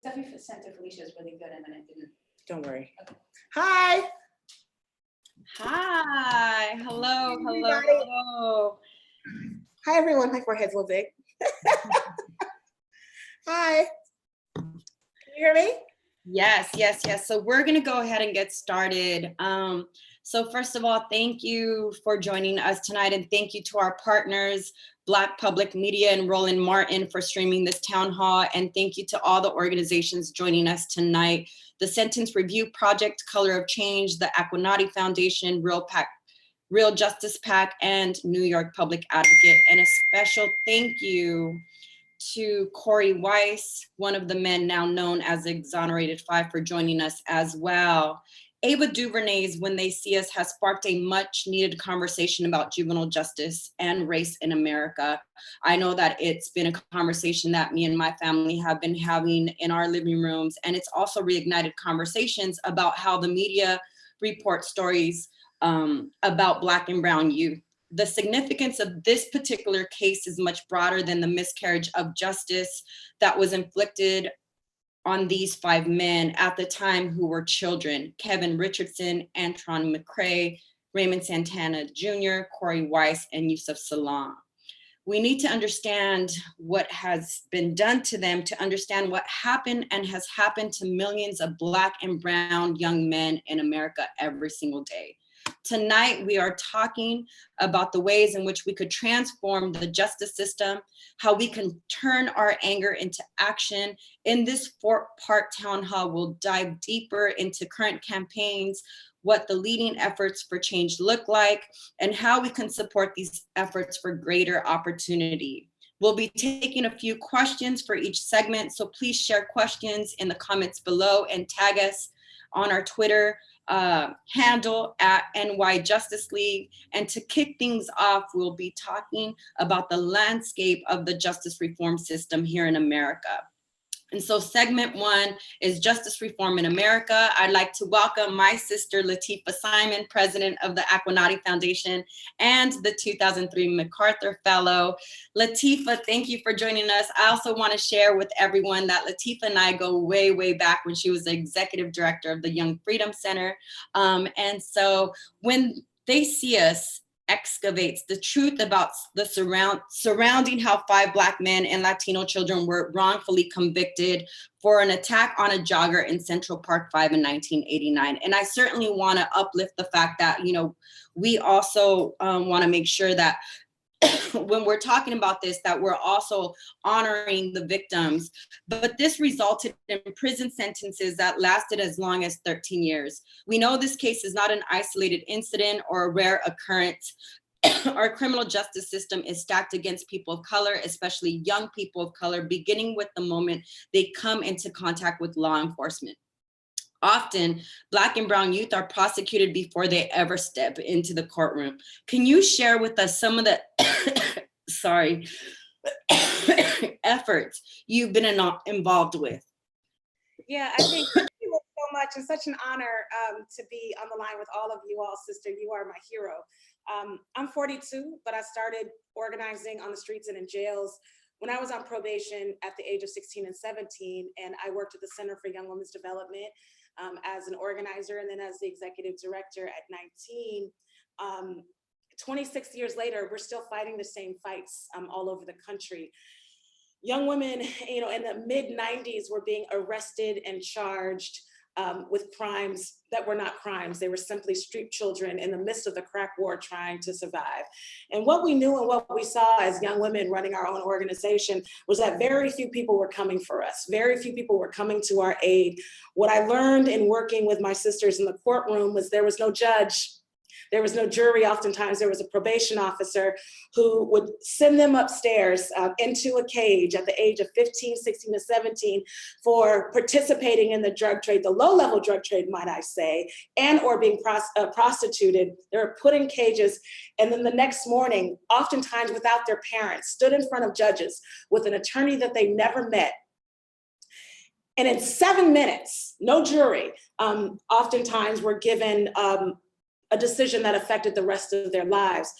Stuff you sent to Felicia is really good, and then it didn't. Don't worry. Okay. Hi. Hi. Hello. Hello. Everybody. Hello. Hi, everyone. My forehead's a little big. Hi. Can you hear me? Yes, yes, yes. So we're going to go ahead and get started. So first of all, thank you for joining us tonight. And thank you to our partners, Black Public Media and Roland Martin, for streaming this town hall. And thank you to all the organizations joining us tonight. The Sentence Review Project, Color of Change, the Aquanati Foundation, Real Justice PAC, and New York Public Advocate. And a special thank you to Korey Weiss, one of the men now known as Exonerated 5, for joining us as well. Ava DuVernay's When They See Us has sparked a much needed conversation about juvenile justice and race in America. I know that it's been a conversation that me and my family have been having in our living rooms, and it's also reignited conversations about how the media reports stories about Black and brown youth. The significance of this particular case is much broader than the miscarriage of justice that was inflicted on these 5 men at the time who were children: Kevin Richardson, Antron McCray, Raymond Santana Jr., Korey Weiss, and Yusuf Salaam. We need to understand what has been done to them to understand what happened and has happened to millions of Black and brown young men in America every single day. Tonight, we are talking about the ways in which we could transform the justice system, how we can turn our anger into action. In this 4-part town hall, we'll dive deeper into current campaigns, what the leading efforts for change look like, and how we can support these efforts for greater opportunity. We'll be taking a few questions for each segment, so please share questions in the comments below and tag us on our Twitter handle at NY Justice League. And to kick things off, we'll be talking about the landscape of the justice reform system here in America. And so segment 1 is Justice Reform in America. I'd like to welcome my sister, Latifah Simon, president of the Aquanati Foundation and the 2003 MacArthur Fellow. Latifah, thank you for joining us. I also want to share with everyone that Latifah and I go way, way back when she was the executive director of the Young Freedom Center. And so when they see us, excavates the truth about the surrounding how 5 Black men and Latino children were wrongfully convicted for an attack on a jogger in Central Park 5 in 1989. And I certainly want to uplift the fact that, you know, we also want to make sure that when we're talking about this, that we're also honoring the victims. But this resulted in prison sentences that lasted as long as 13 years. We know this case is not an isolated incident or a rare occurrence. Our criminal justice system is stacked against people of color, especially young people of color, beginning with the moment they come into contact with law enforcement. Often, Black and brown youth are prosecuted before they ever step into the courtroom. Can you share with us some of the efforts you've been involved with? Yeah, I think thank you so much. It's such an honor to be on the line with all of you all, sister. You are my hero. I'm 42, but I started organizing on the streets and in jails when I was on probation at the age of 16 and 17, and I worked at the Center for Young Women's Development as an organizer, and then as the executive director at 19. 26 years later, we're still fighting the same fights all over the country. Young women, you know, in the mid-90s were being arrested and charged with crimes that were not crimes. They were simply street children in the midst of the crack war trying to survive. And what we knew and what we saw as young women running our own organization was that very few people were coming for us. Very few people were coming to our aid. What I learned in working with my sisters in the courtroom was there was no judge. There was no jury. Oftentimes there was a probation officer who would send them upstairs into a cage at the age of 15, 16 to 17 for participating in the drug trade, the low-level drug trade, might I say, and or being prostituted. They were put in cages, and then the next morning, oftentimes without their parents, stood in front of judges with an attorney that they never met. And in 7 minutes, no jury, oftentimes were given a decision that affected the rest of their lives.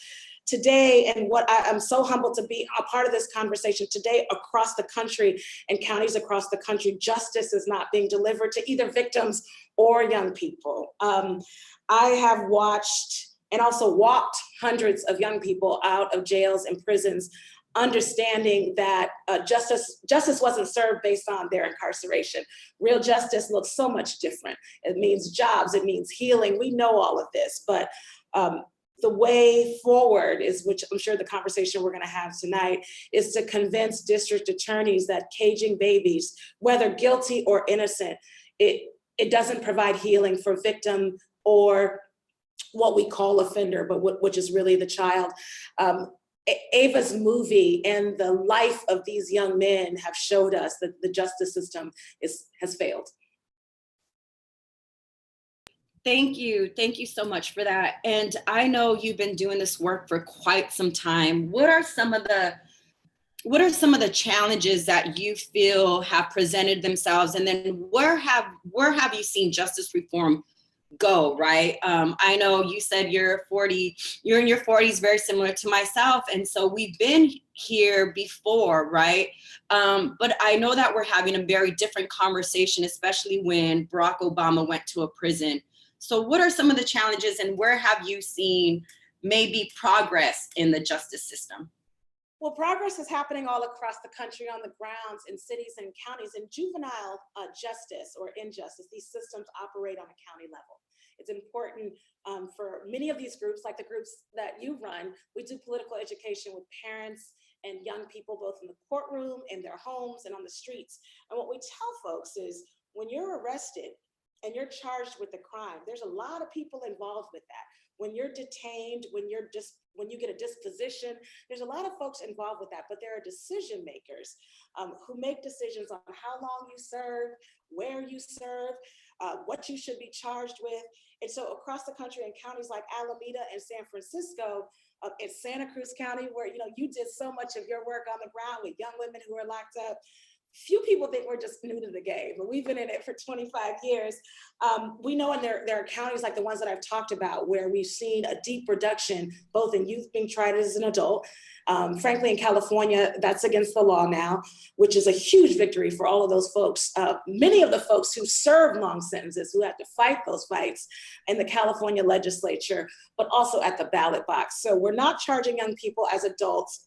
today, and what I'm so humbled to be a part of this conversation today across the country and counties across the country, justice is not being delivered to either victims or young people. I have watched and also walked hundreds of young people out of jails and prisons, understanding that justice wasn't served based on their incarceration. Real justice looks so much different. It means jobs, it means healing. We know all of this, but the way forward is, which I'm sure the conversation we're gonna have tonight, is to convince district attorneys that caging babies, whether guilty or innocent, it doesn't provide healing for victim or what we call offender, but which is really the child. Ava's movie and the life of these young men have showed us that the justice system has failed. Thank you so much for that. And I know you've been doing this work for quite some time. What are some of the challenges that you feel have presented themselves? And then where have you seen justice reform go, right? I know you said you're in your 40s, very similar to myself. And so we've been here before, right? But I know that we're having a very different conversation, especially when Barack Obama went to a prison. So what are some of the challenges, and where have you seen maybe progress in the justice system? Well, progress is happening all across the country on the grounds in cities and counties. In juvenile justice or injustice, these systems operate on a county level. It's important for many of these groups, like the groups that you run. We do political education with parents and young people, both in the courtroom, in their homes, and on the streets. And what we tell folks is, when you're arrested and you're charged with a crime, there's a lot of people involved with that. When you're detained, when you get a disposition, there's a lot of folks involved with that, but there are decision makers who make decisions on how long you serve, where you serve, what you should be charged with. And so across the country in counties like Alameda and San Francisco, in Santa Cruz County, where you did so much of your work on the ground with young women who are locked up, few people think we're just new to the game, but we've been in it for 25 years. We know, and there are counties like the ones that I've talked about where we've seen a deep reduction, both in youth being tried as an adult. Frankly, in California, that's against the law now, which is a huge victory for all of those folks. Many of the folks who served long sentences, who had to fight those fights in the California legislature, but also at the ballot box. So we're not charging young people as adults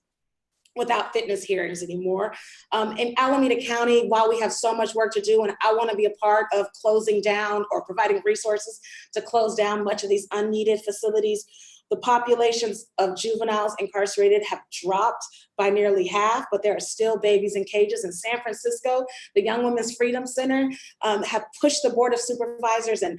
without fitness hearings anymore. In Alameda County, while we have so much work to do, and I want to be a part of closing down or providing resources to close down much of these unneeded facilities, the populations of juveniles incarcerated have dropped by nearly half, but there are still babies in cages. In San Francisco, the Young Women's Freedom Center have pushed the Board of Supervisors and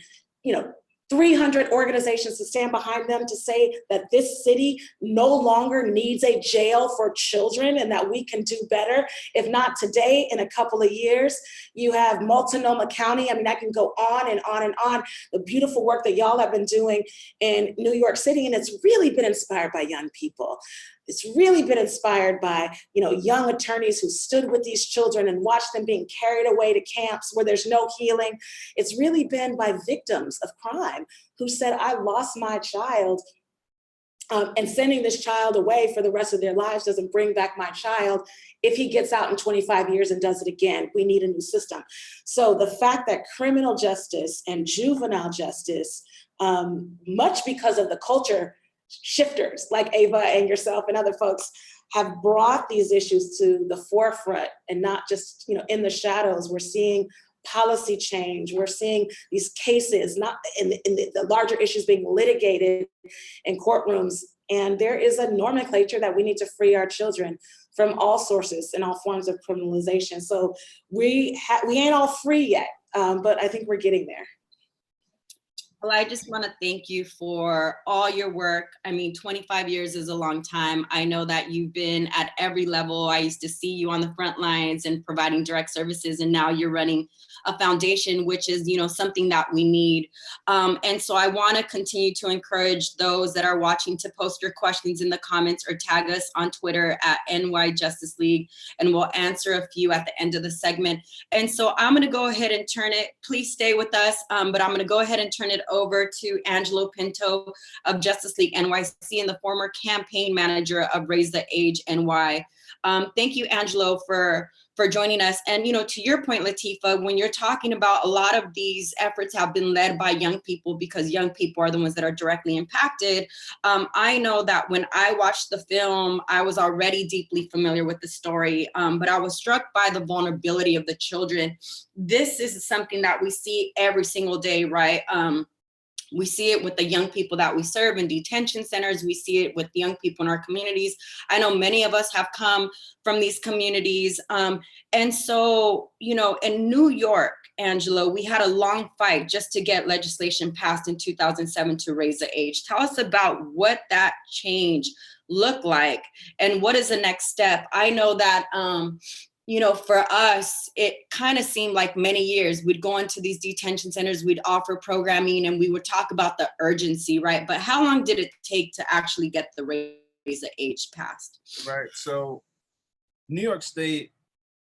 300 organizations to stand behind them to say that this city no longer needs a jail for children and that we can do better. If not today, in a couple of years. You have Multnomah County. I mean, I can go on and on and on. The beautiful work that y'all have been doing in New York City, and it's really been inspired by young people. It's really been inspired by, young attorneys who stood with these children and watched them being carried away to camps where there's no healing. It's really been by victims of crime who said, I lost my child, and sending this child away for the rest of their lives doesn't bring back my child. If he gets out in 25 years and does it again, we need a new system. So the fact that criminal justice and juvenile justice, much because of the culture shifters like Ava and yourself and other folks, have brought these issues to the forefront and not just in the shadows. We're seeing policy change. We're seeing these cases, not in the larger issues being litigated in courtrooms. And there is a nomenclature that we need to free our children from all sources and all forms of criminalization. So we ain't all free yet, but I think we're getting there. Well, I just want to thank you for all your work. I mean, 25 years is a long time. I know that you've been at every level. I used to see you on the front lines and providing direct services, and now you're running a foundation, which is, something that we need. And so I want to continue to encourage those that are watching to post your questions in the comments or tag us on Twitter at NY Justice League, and we'll answer a few at the end of the segment. And so I'm going to go ahead and turn it, please stay with us, but I'm going to go ahead and turn it over to Angelo Pinto of Justice League NYC and the former campaign manager of Raise the Age NY. Thank you, Angelo, for joining us. And, you know, to your point, Latifah, when you're talking about a lot of these efforts have been led by young people because young people are the ones that are directly impacted. I know that when I watched the film, I was already deeply familiar with the story, but I was struck by the vulnerability of the children. This is something that we see every single day, right? We see it with the young people that we serve in detention centers. We see it with young people in our communities. I know many of us have come from these communities. And so, you know, in New York, Angelo, we had a long fight just to get legislation passed in 2007 to raise the age. Tell us about what that change looked like and what is the next step? I know that, you know, for us, it kind of seemed like many years. We'd go into these detention centers, we'd offer programming, and we would talk about the urgency, right? But how long did it take to actually get the raise the age passed? Right. So New York State,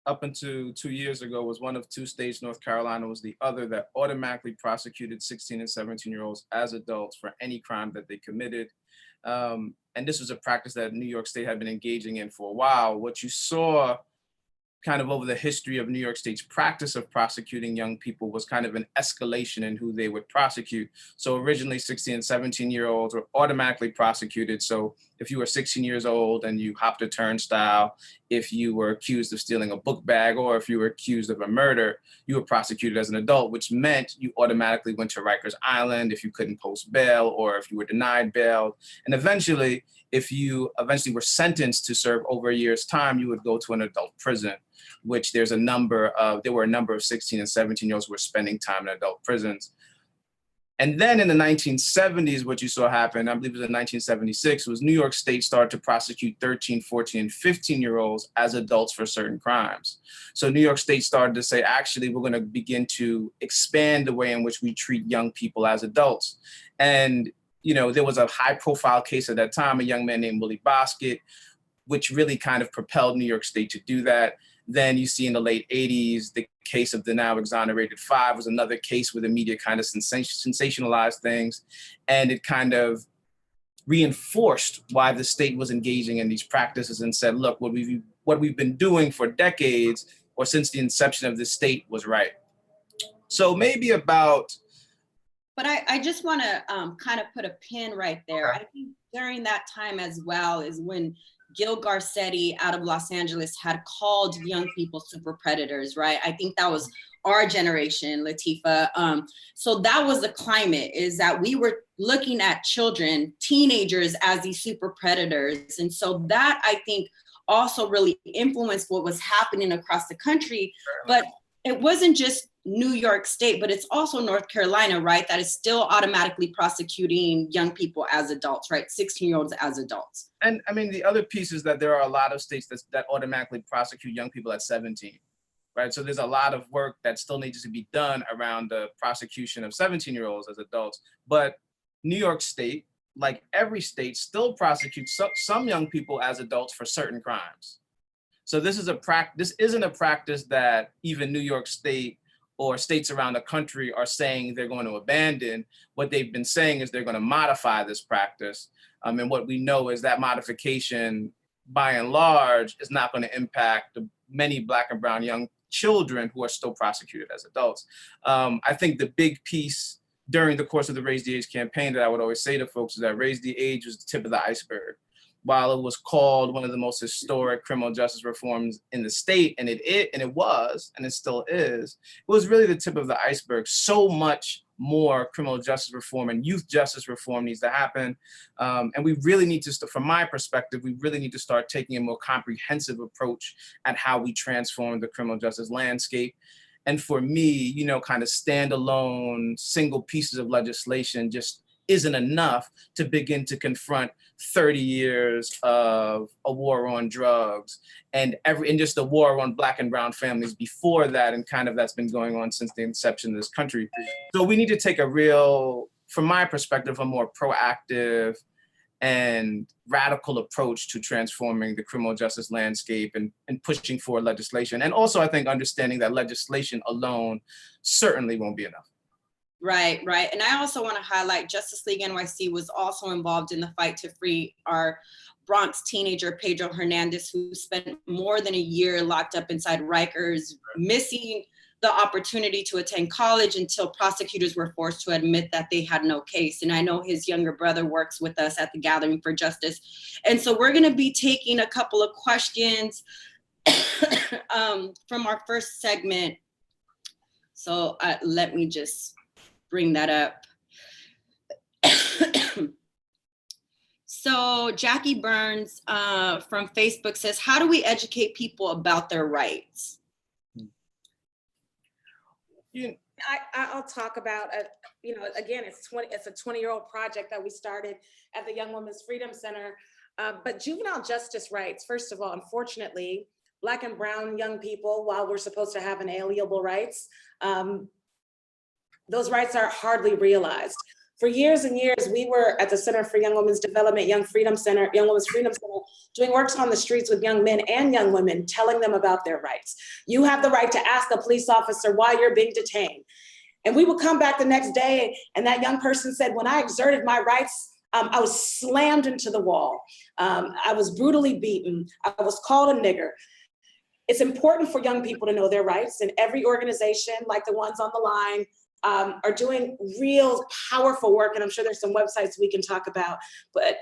up until 2 years ago, was one of two states. North Carolina was the other that automatically prosecuted 16 and 17-year-olds as adults for any crime that they committed. And this was a practice that New York State had been engaging in for a while. What you saw kind of over the history of New York State's practice of prosecuting young people was kind of an escalation in who they would prosecute. So originally 16 and 17-year-olds were automatically prosecuted. So if you were 16 years old and you hopped a turnstile, if you were accused of stealing a book bag, or if you were accused of a murder, you were prosecuted as an adult, which meant you automatically went to Rikers Island if you couldn't post bail or if you were denied bail. And eventually, if you were sentenced to serve over a year's time, you would go to an adult prison, which there were a number of 16 and 17-year-olds who were spending time in adult prisons. And then in the 1970s, what you saw happen, I believe it was in 1976, was New York State started to prosecute 13, 14, and 15-year-olds as adults for certain crimes. So New York State started to say, actually, we're going to begin to expand the way in which we treat young people as adults. And you know, there was a high-profile case at that time, a young man named Willie Bosket, which really kind of propelled New York State to do that. Then you see in the late 80s, the case of the now exonerated 5 was another case where the media kind of sensationalized things, and it kind of reinforced why the state was engaging in these practices and said, look, what we've been doing for decades or since the inception of this state was right. So maybe about... But I just want to kind of put a pin right there. Okay. I think during that time as well is when Gil Garcetti out of Los Angeles had called young people super predators, right? I think that was our generation, Latifah. So that was the climate, is that we were looking at children, teenagers as these super predators. And so that, I think, also really influenced what was happening across the country. But it wasn't just New York State, but it's also North Carolina, right? That is still automatically prosecuting young people as adults, right? 16-year-olds as adults. And I mean, the other piece is that there are a lot of states that automatically prosecute young people at 17, right? So there's a lot of work that still needs to be done around the prosecution of 17-year-olds as adults. But New York State, like every state, still prosecutes some young people as adults for certain crimes. So this isn't a practice that even New York State or states around the country are saying they're going to abandon. What they've been saying is they're going to modify this practice. And what we know is that modification, by and large, is not going to impact the many Black and brown young children who are still prosecuted as adults. I think the big piece during the course of the Raise the Age campaign that I would always say to folks is that Raise the Age was the tip of the iceberg. While it was called one of the most historic criminal justice reforms in the state, and it was, and it still is, it was really the tip of the iceberg. So much more criminal justice reform and youth justice reform needs to happen. And we really need to, from my perspective, we really need to start taking a more comprehensive approach at how we transform the criminal justice landscape. And for me, you know, kind of standalone single pieces of legislation just isn't enough to begin to confront 30 years of a war on drugs and just the war on Black and brown families before that, and kind of that's been going on since the inception of this country. So we need to take a real, from my perspective, a more proactive and radical approach to transforming the criminal justice landscape and pushing for legislation. And also, I think, understanding that legislation alone certainly won't be enough. Right, right. And I also want to highlight Justice League NYC was also involved in the fight to free our Bronx teenager, Pedro Hernandez, who spent more than a year locked up inside Rikers, missing the opportunity to attend college until prosecutors were forced to admit that they had no case. And I know his younger brother works with us at the Gathering for Justice. And so we're going to be taking a couple of questions from our first segment. So let me just bring that up. So Jackie Burns from Facebook says, how do we educate people about their rights? I'll talk about, again, it's a 20-year-old project that we started at the Young Women's Freedom Center. But juvenile justice rights, first of all, unfortunately, Black and brown young people, while we're supposed to have inalienable rights, those rights are hardly realized. For years and years, we were at the Center for Young Women's Development, Young Women's Freedom Center, doing works on the streets with young men and young women, telling them about their rights. You have the right to ask a police officer why you're being detained. And we would come back the next day and that young person said, when I exerted my rights, I was slammed into the wall. I was brutally beaten. I was called a nigger. It's important for young people to know their rights, and every organization like the ones on the line are doing real powerful work, and I'm sure there's some websites we can talk about, but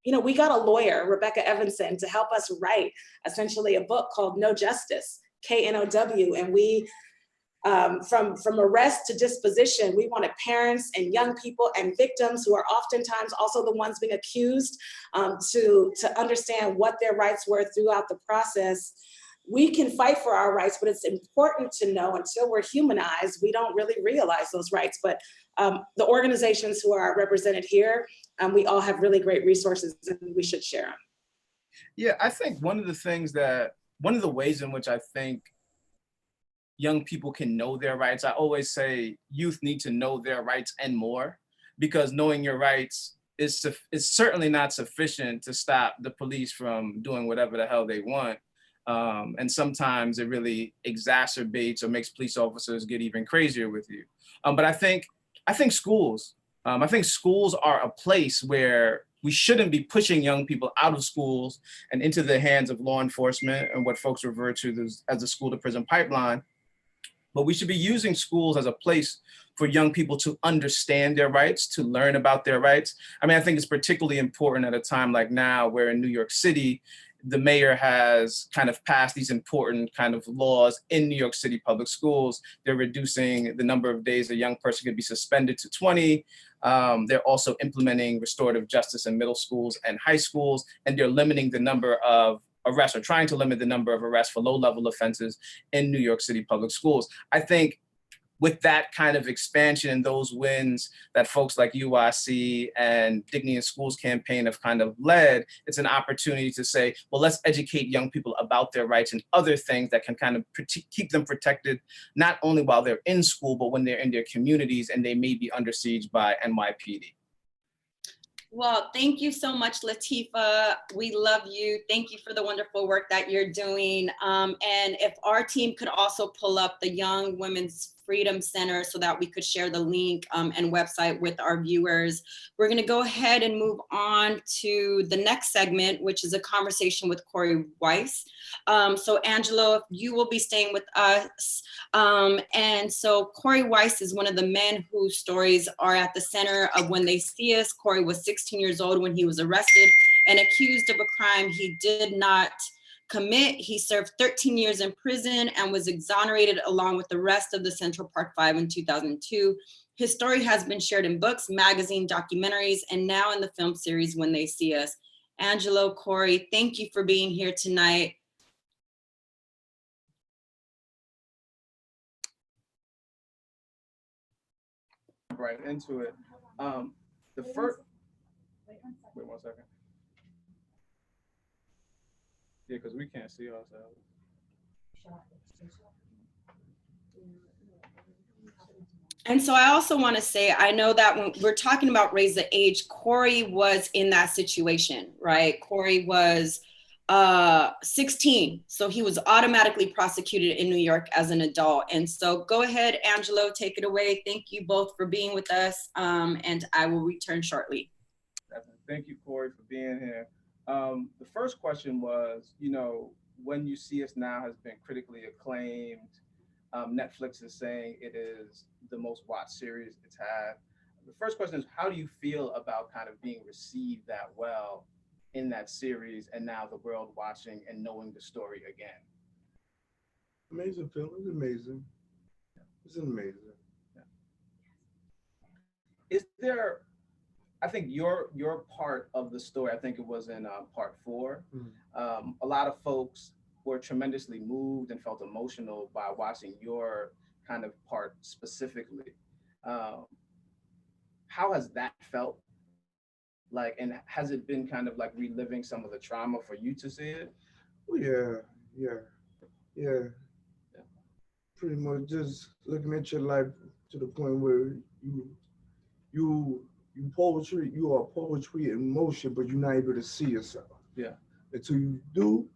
we got a lawyer, Rebecca Evanson, to help us write essentially a book called No Justice, KNOW, and we, from arrest to disposition, we wanted parents and young people and victims who are oftentimes also the ones being accused to understand what their rights were throughout the process. We can fight for our rights, but it's important to know until we're humanized, we don't really realize those rights. But the organizations who are represented here, we all have really great resources and we should share them. Yeah, I think one of the ways in which I think young people can know their rights, I always say youth need to know their rights and more, because knowing your rights is certainly not sufficient to stop the police from doing whatever the hell they want. And sometimes it really exacerbates or makes police officers get even crazier with you. But I think schools are a place where we shouldn't be pushing young people out of schools and into the hands of law enforcement and what folks refer to as the school to prison pipeline. But we should be using schools as a place for young people to understand their rights, to learn about their rights. I mean, I think it's particularly important at a time like now, where in New York City, the mayor has kind of passed these important kind of laws in New York City public schools. They're reducing the number of days a young person could be suspended to 20. They're also implementing restorative justice in middle schools and high schools, and they're limiting the number of arrests, or trying to limit the number of arrests for low-level offenses in New York City public schools. I think with that kind of expansion and those wins that folks like UIC and Dignity in Schools campaign have kind of led, it's an opportunity to say, well, let's educate young people about their rights and other things that can kind of keep them protected, not only while they're in school, but when they're in their communities and they may be under siege by NYPD. Well, thank you so much, Latifah. We love you. Thank you for the wonderful work that you're doing. And if our team could also pull up the Young Women's Freedom Center so that we could share the link and website with our viewers. We're going to go ahead and move on to the next segment, which is a conversation with Korey Weiss. So Angelo, you will be staying with us. And so Korey Weiss is one of the men whose stories are at the center of When They See Us. Korey was 16 years old when he was arrested and accused of a crime he did not commit. He served 13 years in prison and was exonerated along with the rest of the Central Park Five in 2002. His story has been shared in books, magazine, documentaries, and now in the film series When They See Us. Angelo, Korey, thank you for being here tonight. Right into it. The first, wait 1 second. Yeah, because we can't see ourselves. And so I also want to say, I know that when we're talking about raise the age, Korey was in that situation, right? Korey was 16. So he was automatically prosecuted in New York as an adult. And so go ahead, Angelo, take it away. Thank you both for being with us. And I will return shortly. Thank you, Korey, for being here. The first question was, you know, When You See Us Now has been critically acclaimed. Netflix is saying it is the most watched series it's had. The first question is, how do you feel about kind of being received that well in that series, and now the world watching and knowing the story again? Amazing film. It's amazing. It's amazing. Is there, I think your part of the story, I think it was in part 4. A lot of folks were tremendously moved and felt emotional by watching your kind of part specifically. How has that felt? Like, and has it been kind of like reliving some of the trauma for you to see it? Oh, yeah. Pretty much just looking at your life to the point where you are poetry in motion, but you're not able to see yourself. Yeah. Until you do,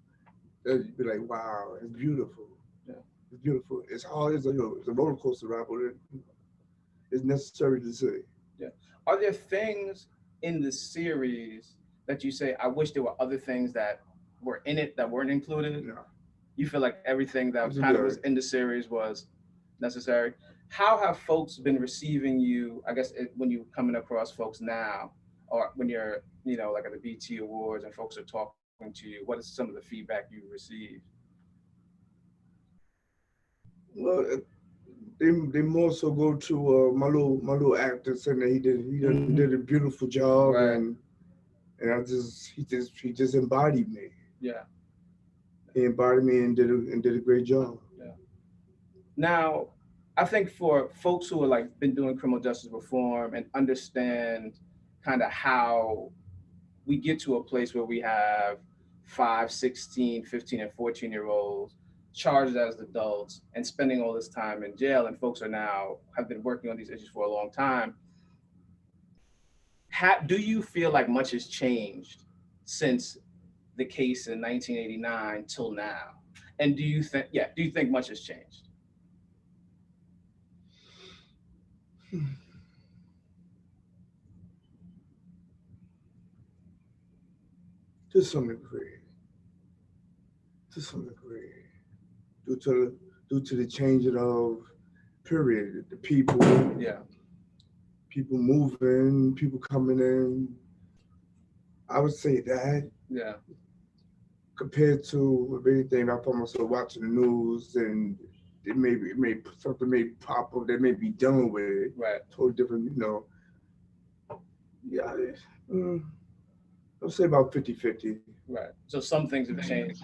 you'd be like, wow, it's beautiful. Yeah. It's beautiful. It's hard. It's a roller coaster ride, but it's necessary to see. Yeah. Are there things in the series that you say, I wish there were other things that were in it that weren't included? No. You feel like everything that It's kind of good. was in the series was necessary? How have folks been receiving you, I guess, when you're coming across folks now, or when you're, you know, like at the BT Awards and folks are talking to you? What is some of the feedback you received? Well, they more so go to my little actor saying that he did a beautiful job, Right. and he just embodied me. Yeah. He embodied me and did a great job. Yeah. Now, I think for folks who are like been doing criminal justice reform and understand kind of how we get to a place where we have 5, 16, 15, and 14-year-olds charged as adults and spending all this time in jail, and folks have been working on these issues for a long time. Do you feel like much has changed since the case in 1989 till now? And do you think much has changed? To some degree. Due to the changing of period, the people moving, people coming in. I would say that. Yeah. Compared to if anything, I find myself watching the news and something may pop up that may be done with it. Right. Totally different, you know. Yeah, I'll say about 50-50. Right. So some things have changed,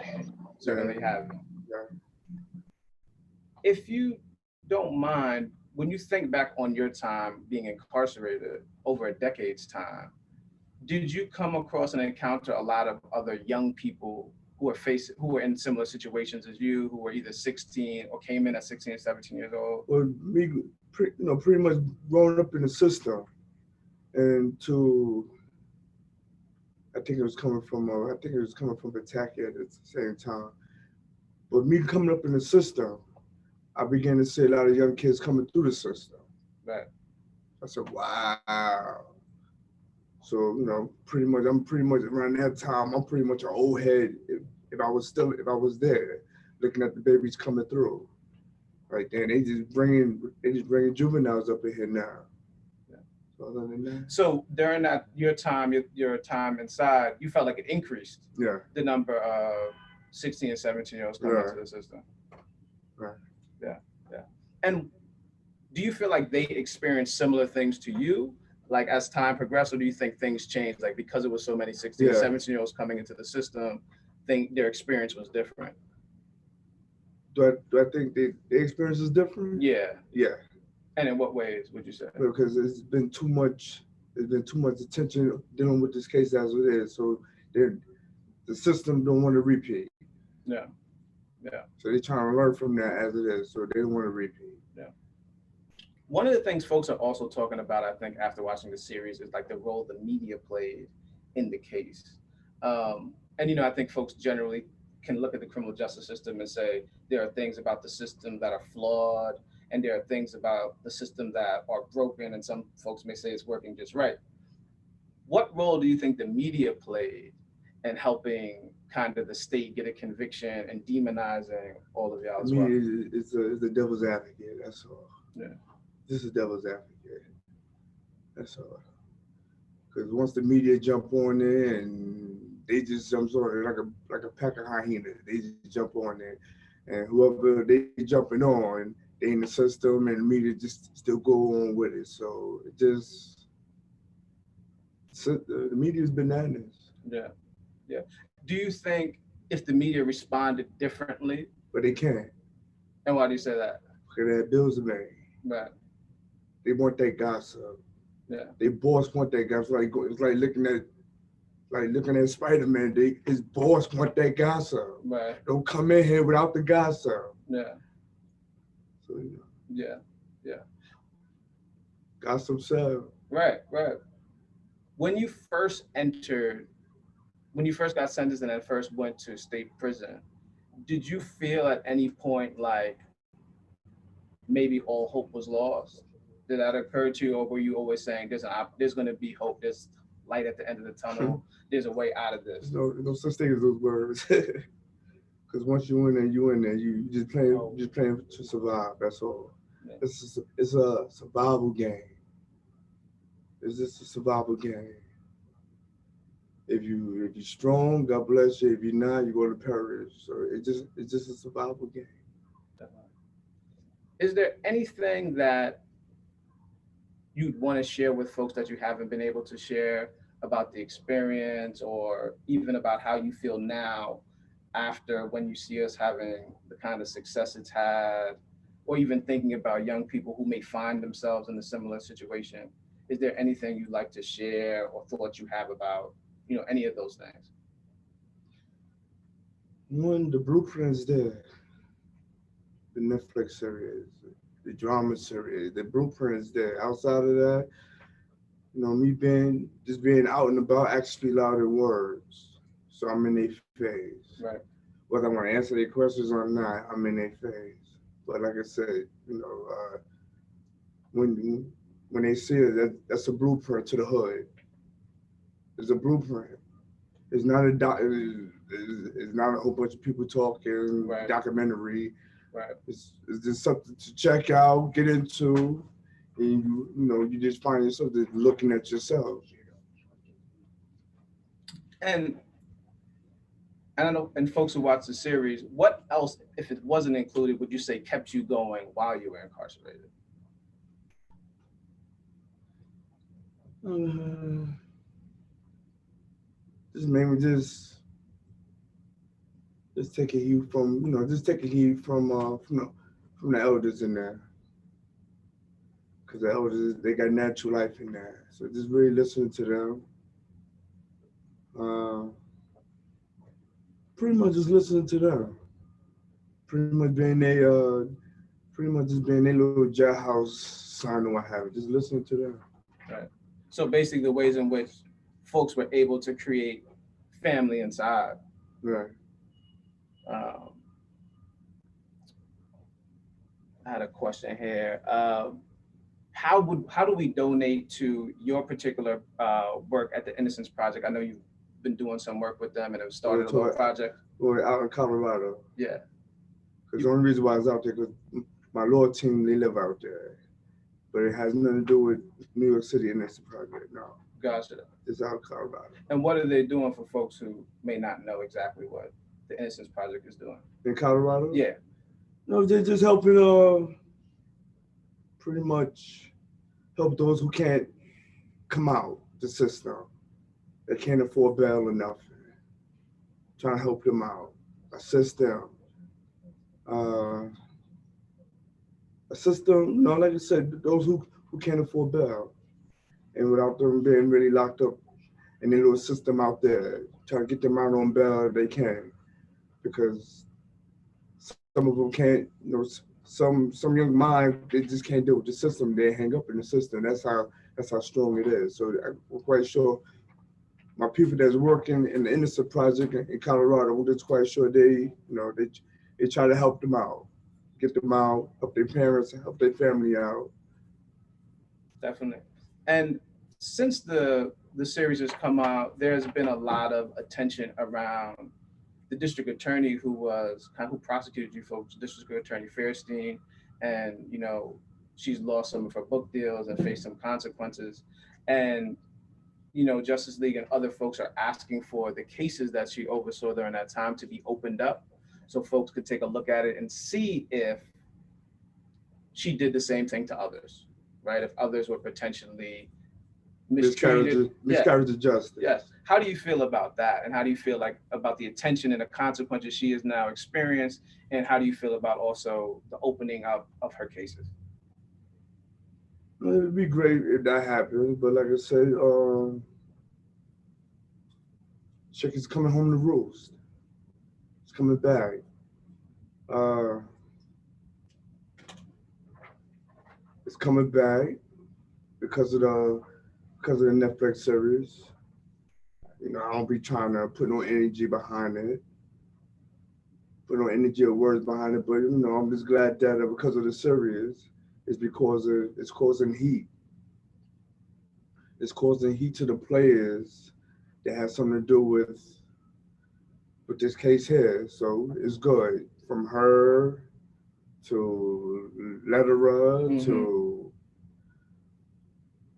certainly have. Yeah. If you don't mind, when you think back on your time being incarcerated over a decade's time, did you come across and encounter a lot of other young people who were in similar situations as you, who were either 16 or came in at 16 or 17 years old? Well, me, pretty much growing up in the system, and I think it was coming from Pataki at the same time. But me coming up in the system, I began to see a lot of young kids coming through the system. Right. I said, wow. So, you know, I'm pretty much around that time, I'm pretty much an old head if I was there, looking at the babies coming through. Right then, they just bringing juveniles up in here now. Yeah. So other than that. So during your time inside, you felt like it increased. Yeah. The number of 16 and 17-year-olds coming into the system. Right. Yeah. And do you feel like they experienced similar things to you, like as time progressed, or do you think things changed, like because it was so many 16 and 17-year-olds coming into the system, their experience was different? Do I think their experience is different? Yeah. Yeah. And in what ways would you say? Because there's been too much attention dealing with this case as it is. So the system don't want to repeat. Yeah. So they're trying to learn from that as it is. So they don't want to repeat. Yeah. One of the things folks are also talking about, I think, after watching the series is like the role the media played in the case. And I think folks generally can look at the criminal justice system and say there are things about the system that are flawed, and there are things about the system that are broken, and some folks may say it's working just right. What role do you think the media played in helping kind of the state get a conviction and demonizing all of y'all I as well? mean, it's a devil's advocate. That's all. Yeah. This is devil's advocate. That's all. Because once the media jump on there and they just jump on it like a pack of hyenas, they just jump on there, and whoever they jumping on, they in the system, and the media just still go on with it. So the media is bananas. Yeah. Do you think if the media responded differently? But they can't. And why do you say that? Because they have bills to pay. Right. They want that gossip. Yeah. They boss want that gossip. It's like looking at Spider-Man. His boss want that gossip. Right. Don't come in here without the gossip. Yeah. So Yeah. gossip sells. Right. When you first got sentenced and then first went to state prison, did you feel at any point like maybe all hope was lost? Did that occur to you, or were you always saying there's going to be hope, there's light at the end of the tunnel, there's a way out of this? There's no such thing as those words. Because once you're in there, you just playing to survive. That's all. Yeah. It's a survival game. It's just a survival game. If you're strong, God bless you. If you're not, you go to perish. So it's just a survival game. Is there anything that you'd want to share with folks that you haven't been able to share about the experience, or even about how you feel now after, when you see us having the kind of success it's had, or even thinking about young people who may find themselves in a similar situation? Is there anything you'd like to share or thoughts you have about, any of those things? When the blueprint's there, the Netflix series, the drama series, the blueprint is there. Outside of that, me being out and about actually loud in words. So I'm in their face. Right. Whether I want to answer their questions or not, I'm in their face. But like I said, when they see it, that's a blueprint to the hood. It's a blueprint. It's not it's not a whole bunch of people talking, right. Documentary. Right. It's just something to check out, get into, and you just find yourself just looking at yourself. And I don't know, and folks who watch the series, what else, if it wasn't included, would you say kept you going while you were incarcerated? Just maybe just taking heat from the elders in there, because the elders, they got natural life in there. So just really listening to them. Pretty much just listening to them. Pretty much just being their little jailhouse son or what have you. Just listening to them. Right. So basically the ways in which folks were able to create family inside. Right. I had a question here. How do we donate to your particular work at the Innocence Project? I know you've been doing some work with them and have started a little project. Well, out in Colorado. Yeah. Because the only reason why I was out there, because my law team, they live out there. But it has nothing to do with New York City Innocence Project, no. Gotcha. It's out in Colorado. And what are they doing for folks who may not know exactly what the Innocence Project is doing? In Colorado? Yeah. No, they're just helping pretty much help those who can't come out the system. They can't afford bail or nothing. Trying to help them out, assist them. Like I said, those who can't afford bail, and without them being really locked up in their little system out there, trying to get them out on bail if they can, because some of them can't, some young minds, they just can't deal with the system. They hang up in the system. That's how strong it is. So I'm quite sure my people that's working in the Innocent Project in Colorado, I'm just quite sure they try to help them out, get them out, help their parents, help their family out. Definitely. And since the series has come out, there's been a lot of attention around the district attorney who prosecuted you folks, District Attorney Fairstein, and she's lost some of her book deals and faced some consequences. And Justice League and other folks are asking for the cases that she oversaw during that time to be opened up so folks could take a look at it and see if she did the same thing to others, right? If others were potentially mistreated. Miscarriage of justice. Yes. How do you feel about that? And how do you feel about the attention and the consequences she has now experienced? And how do you feel about also the opening up of her cases? It'd be great if that happened, but like I said, chicken's coming home to roost. It's coming back. It's coming back because of the Netflix series. I don't be trying to put no energy behind it, put no energy or words behind it, but I'm just glad that because of the series, it's because it's causing heat. It's causing heat to the players that has something to do with this case here. So it's good. From her to Lateefah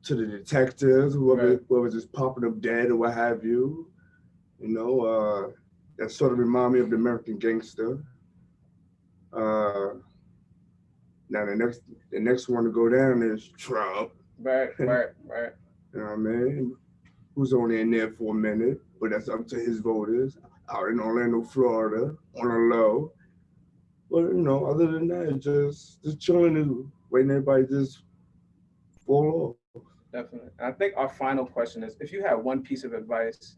to the detectives, whoever just popping up dead or what have you. That sort of remind me of the American Gangster. Now the next one to go down is Trump. Right. You know what I mean? Who's only in there for a minute, but that's up to his voters out in Orlando, Florida, on a low. But other than that, just chilling and waiting everybody just fall off. Definitely. I think our final question is, if you had one piece of advice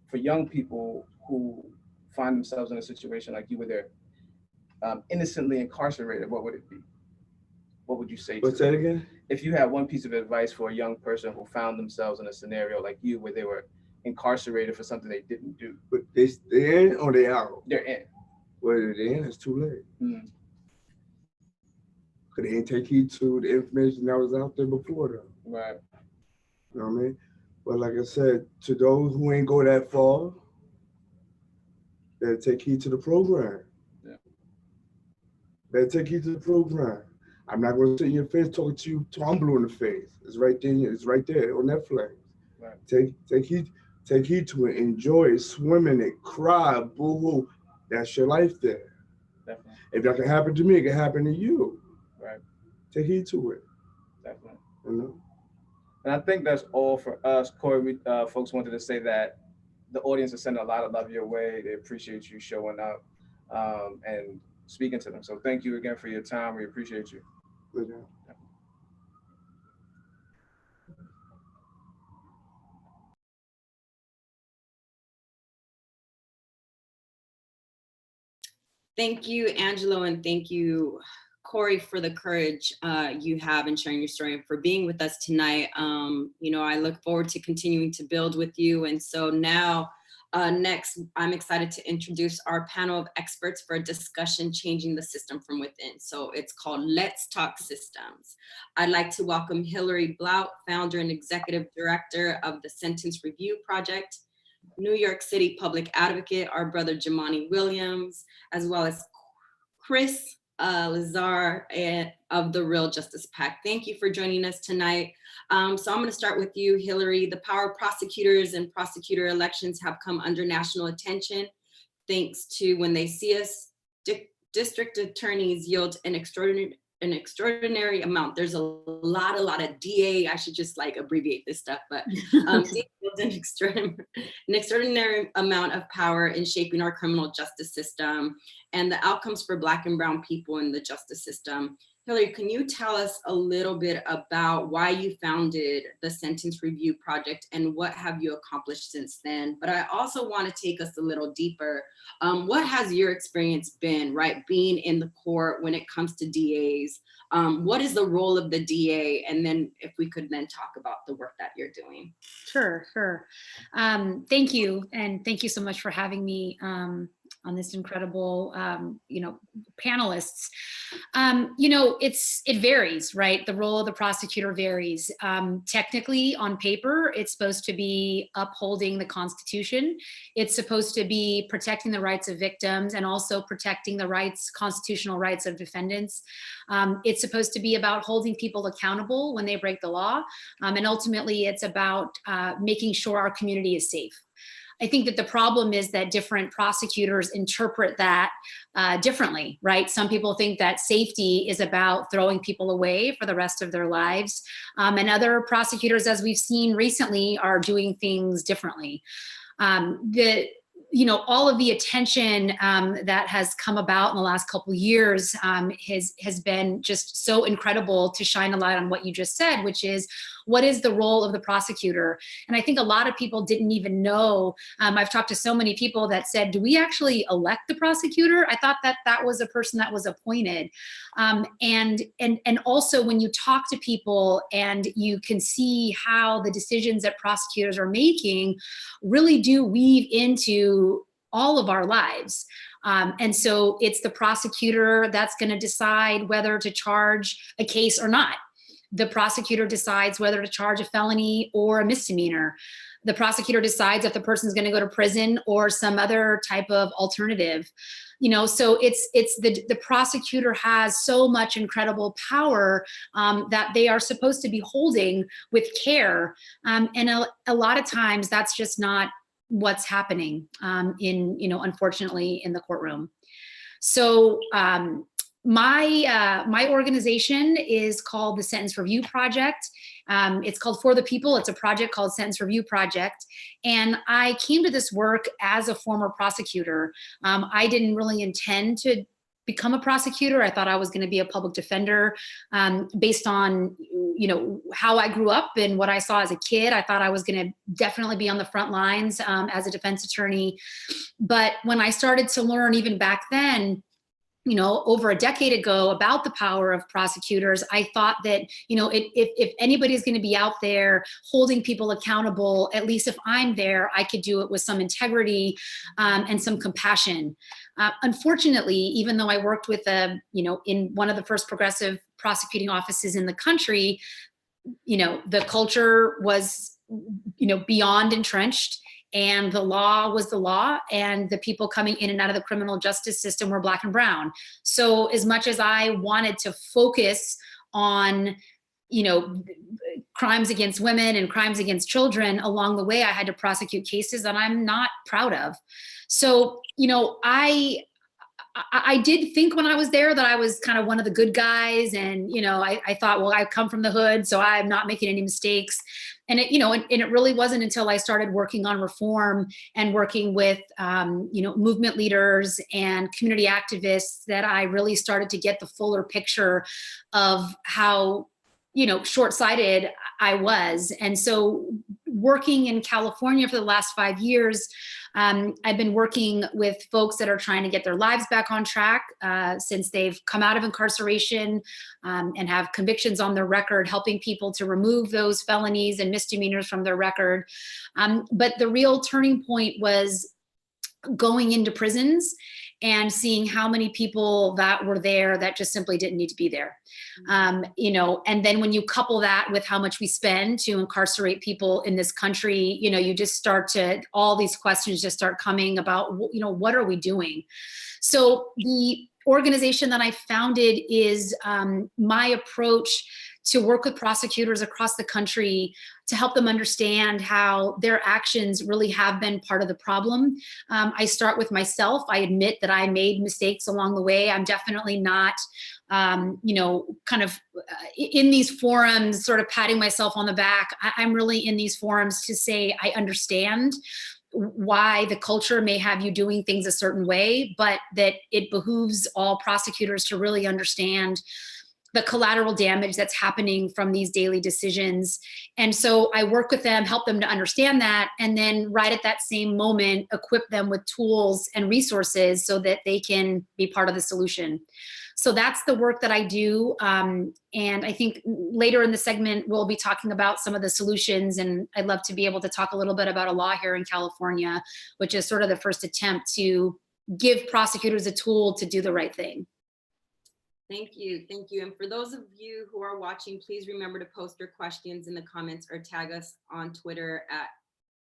for young people who find themselves in a situation like you were there, innocently incarcerated, what would it be? What would you say? What's that again? If you had one piece of advice for a young person who found themselves in a scenario like you, where they were incarcerated for something they didn't do. But they in or they out? They're in. Well, they're in, it's too late. Mm. Because they ain't take heed to the information that was out there before them. Right. You know what I mean? But like I said, to those who ain't go that far, better take heed to the program. Yeah. Better take heed to the program. I'm not going to sit in your face talking to you till I'm blue in the face. It's right there. It's right there on Netflix. Right. Take heed to it. Enjoy it. Swim in it. Cry. Boo-hoo. That's your life there. Definitely. If that can happen to me, it can happen to you. Right. Take heed to it. Definitely. And I think that's all for us. Korey, folks wanted to say that the audience is sending a lot of love your way. They appreciate you showing up and speaking to them. So thank you again for your time. We appreciate you. Yeah. Thank you, Angelo, and thank you, Korey, for the courage you have in sharing your story and for being with us tonight. I look forward to continuing to build with you. And so now, next, I'm excited to introduce our panel of experts for a discussion changing the system from within. So it's called Let's Talk Systems. I'd like to welcome Hillary Blout, founder and executive director of the Sentence Review Project, New York City public advocate, our brother Jumaane Williams, as well as Chris Lazare of the Real Justice PAC. Thank you for joining us tonight. So I'm going to start with you, Hillary. The power of prosecutors and prosecutor elections have come under national attention thanks to when they see us, district attorneys yield an extraordinary amount. There's a lot of DA. I should just abbreviate this stuff, but DA yields an extraordinary amount of power in shaping our criminal justice system and the outcomes for Black and brown people in the justice system. Hillary, can you tell us a little bit about why you founded the Sentence Review Project and what have you accomplished since then? But I also want to take us a little deeper. What has your experience been, right, being in the court when it comes to DAs? What is the role of the DA? And then if we could then talk about the work that you're doing. Sure. Thank you. And thank you so much for having me on this incredible, panelists. It varies, right? The role of the prosecutor varies. Technically, on paper, it's supposed to be upholding the Constitution. It's supposed to be protecting the rights of victims and also protecting the constitutional rights of defendants. It's supposed to be about holding people accountable when they break the law. And ultimately, it's about making sure our community is safe. I think that the problem is that different prosecutors interpret that differently, right? Some people think that safety is about throwing people away for the rest of their lives. And other prosecutors, as we've seen recently, are doing things differently. All of the attention that has come about in the last couple of years has been just so incredible to shine a light on what you just said, which is, what is the role of the prosecutor? And I think a lot of people didn't even know. I've talked to so many people that said, do we actually elect the prosecutor? I thought that was a person that was appointed. And also when you talk to people and you can see how the decisions that prosecutors are making really do weave into all of our lives. And so it's the prosecutor that's going to decide whether to charge a case or not. The prosecutor decides whether to charge a felony or a misdemeanor. The prosecutor decides if the person's going to go to prison or some other type of alternative. So it's the prosecutor has so much incredible power that they are supposed to be holding with care. And a lot of times that's just not what's happening unfortunately in the courtroom. So my organization is called the Sentence Review Project. It's called For the People. It's a project called Sentence Review Project. And I came to this work as a former prosecutor. I didn't really intend to become a prosecutor. I thought I was going to be a public defender based on, how I grew up and what I saw as a kid. I thought I was going to definitely be on the front lines as a defense attorney. But when I started to learn even back then, over a decade ago about the power of prosecutors, I thought that, if anybody's going to be out there holding people accountable, at least if I'm there, I could do it with some integrity and some compassion. Unfortunately, even though I worked with in one of the first progressive prosecuting offices in the country, the culture was, beyond entrenched. And the law was the law, and the people coming in and out of the criminal justice system were Black and brown. So as much as I wanted to focus on, crimes against women and crimes against children, along the way, I had to prosecute cases that I'm not proud of. So, I did think when I was there that I was kind of one of the good guys. And, I thought, well, I come from the hood, so I'm not making any mistakes. And it really wasn't until I started working on reform and working with, movement leaders and community activists that I really started to get the fuller picture of how, short-sighted I was. And so working in California for the last 5 years, I've been working with folks that are trying to get their lives back on track since they've come out of incarceration and have convictions on their record, helping people to remove those felonies and misdemeanors from their record. But the real turning point was going into prisons and seeing how many people that were there that just simply didn't need to be there. And then when you couple that with how much we spend to incarcerate people in this country, you just all these questions just start coming about, what are we doing? So the organization that I founded is my approach to work with prosecutors across the country to help them understand how their actions really have been part of the problem. I start with myself. I admit that I made mistakes along the way. I'm definitely not, kind of in these forums, sort of patting myself on the back. I'm really in these forums to say, I understand why the culture may have you doing things a certain way, but that it behooves all prosecutors to really understand the collateral damage that's happening from these daily decisions. And so I work with them, help them to understand that, and then right at that same moment, equip them with tools and resources so that they can be part of the solution. So that's the work that I do. And I think later in the segment, we'll be talking about some of the solutions. And I'd love to be able to talk a little bit about a law here in California, which is sort of the first attempt to give prosecutors a tool to do the right thing. Thank you. Thank you. And for those of you who are watching, please remember to post your questions in the comments or tag us on Twitter at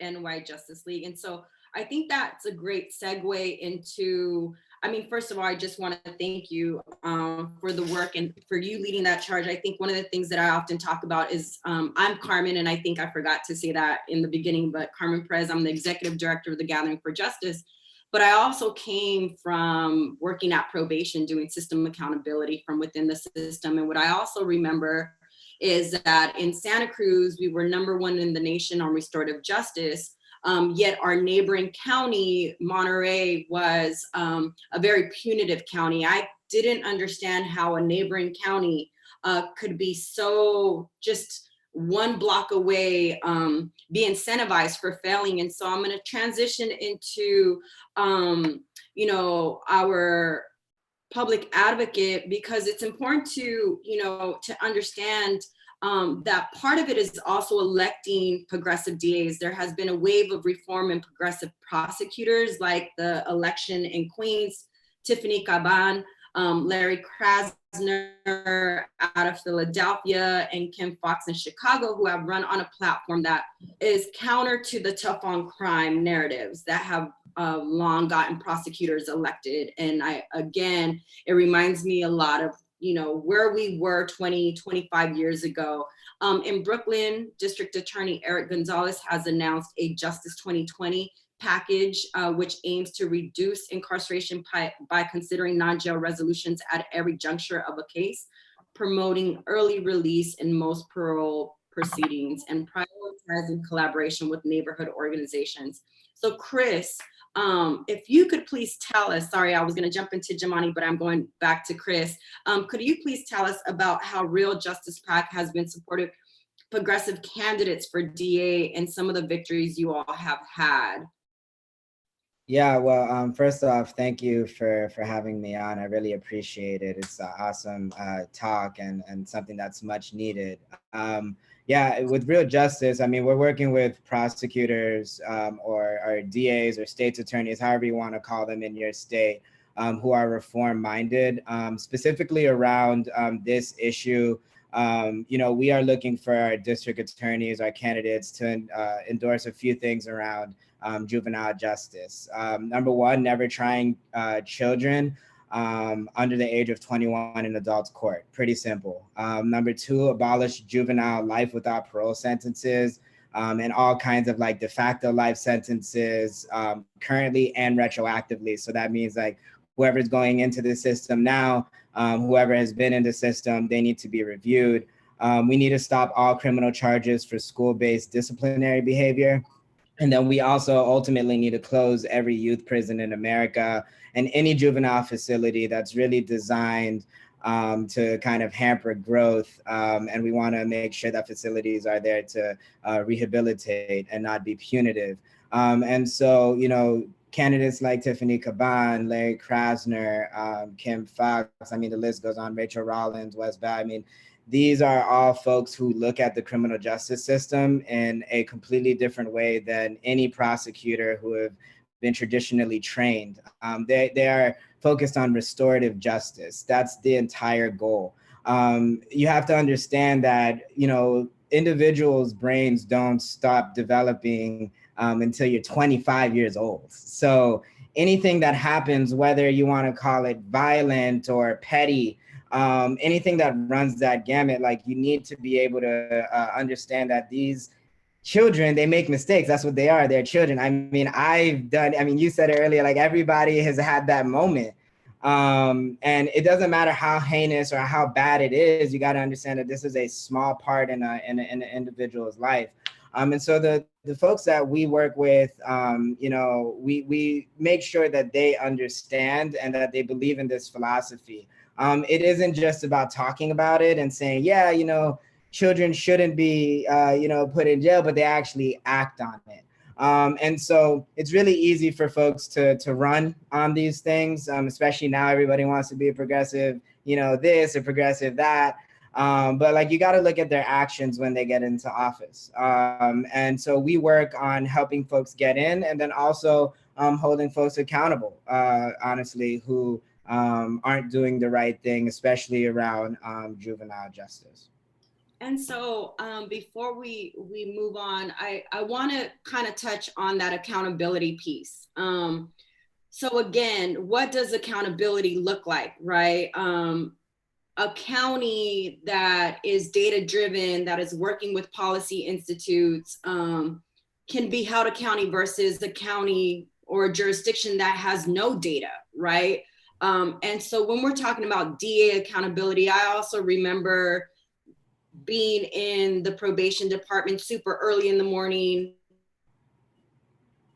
NY Justice League. And so I think that's a great segue into, I mean, first of all, I just want to thank you for the work and for you leading that charge. I think one of the things that I often talk about is I'm Carmen, and I think I forgot to say that in the beginning, but Carmen Perez, I'm the executive director of the Gathering for Justice. But I also came from working at probation, doing system accountability from within the system. And what I also remember is that in Santa Cruz, we were #1 in the nation on restorative justice. Yet our neighboring county, Monterey, was a very punitive county. I didn't understand how a neighboring county could be so just one block away, be incentivized for failing. And so I'm going to transition into, you know, our public advocate, because it's important to, you know, to understand that part of it is also electing progressive DAs. There has been a wave of reform in progressive prosecutors, like the election in Queens, Tiffany Caban, Larry Krasner out of Philadelphia, and Kim Fox in Chicago, who have run on a platform that is counter to the tough on crime narratives that have long gotten prosecutors elected. And again, it reminds me a lot of, you know, where we were 25 years ago. In Brooklyn, District Attorney Eric Gonzalez has announced a Justice 2020 package, which aims to reduce incarceration by considering non-jail resolutions at every juncture of a case, promoting early release in most parole proceedings, and prioritizing collaboration with neighborhood organizations. So Chris, if you could please tell us, sorry, I was gonna jump into Jumaane, but I'm going back to Chris. Could you please tell us about how Real Justice PAC has been supporting progressive candidates for DA and some of the victories you all have had? Yeah, well, first off, thank you for having me on. I really appreciate it. It's an awesome talk and something that's much needed. Yeah, with Real Justice, I mean, we're working with prosecutors or DAs or state's attorneys, however you want to call them in your state, who are reform-minded, specifically around this issue. You know, we are looking for our district attorneys, our candidates, to endorse a few things around juvenile justice. #1, never trying children under the age of 21 in adult court. Pretty simple. #2, abolish juvenile life without parole sentences and all kinds of like de facto life sentences currently and retroactively. So that means like whoever's going into the system now, whoever has been in the system, they need to be reviewed. We need to stop all criminal charges for school-based disciplinary behavior. And then we also ultimately need to close every youth prison in America and any juvenile facility that's really designed to kind of hamper growth. And we want to make sure that facilities are there to rehabilitate and not be punitive. And so, you know, candidates like Tiffany Caban, Larry Krasner, Kim Fox, I mean, the list goes on, Rachel Rollins, Wes Bell, I mean, these are all folks who look at the criminal justice system in a completely different way than any prosecutor who have been traditionally trained. They are focused on restorative justice. That's the entire goal. You have to understand that, you know, individuals' brains don't stop developing until you're 25 years old. So anything that happens, whether you want to call it violent or petty, anything that runs that gamut, like you need to be able to understand that these children, they make mistakes. That's what they are. They're children. I mean, you said it earlier, like everybody has had that moment. And it doesn't matter how heinous or how bad it is, you got to understand that this is a small part in an individual's life. And so the folks that we work with, you know, we make sure that they understand and that they believe in this philosophy. It isn't just about talking about it and saying, yeah, you know, children shouldn't be, you know, put in jail, but they actually act on it. And so it's really easy for folks to run on these things, especially now everybody wants to be a progressive, you know, this, a progressive that. But like, you got to look at their actions when they get into office. And so we work on helping folks get in, and then also holding folks accountable, honestly, who aren't doing the right thing, especially around juvenile justice. And so before we move on, I want to kind of touch on that accountability piece. So again, what does accountability look like, right? A county that is data-driven, that is working with policy institutes, can be held accountable versus a county or a jurisdiction that has no data, right? And so when we're talking about DA accountability, I also remember being in the probation department super early in the morning,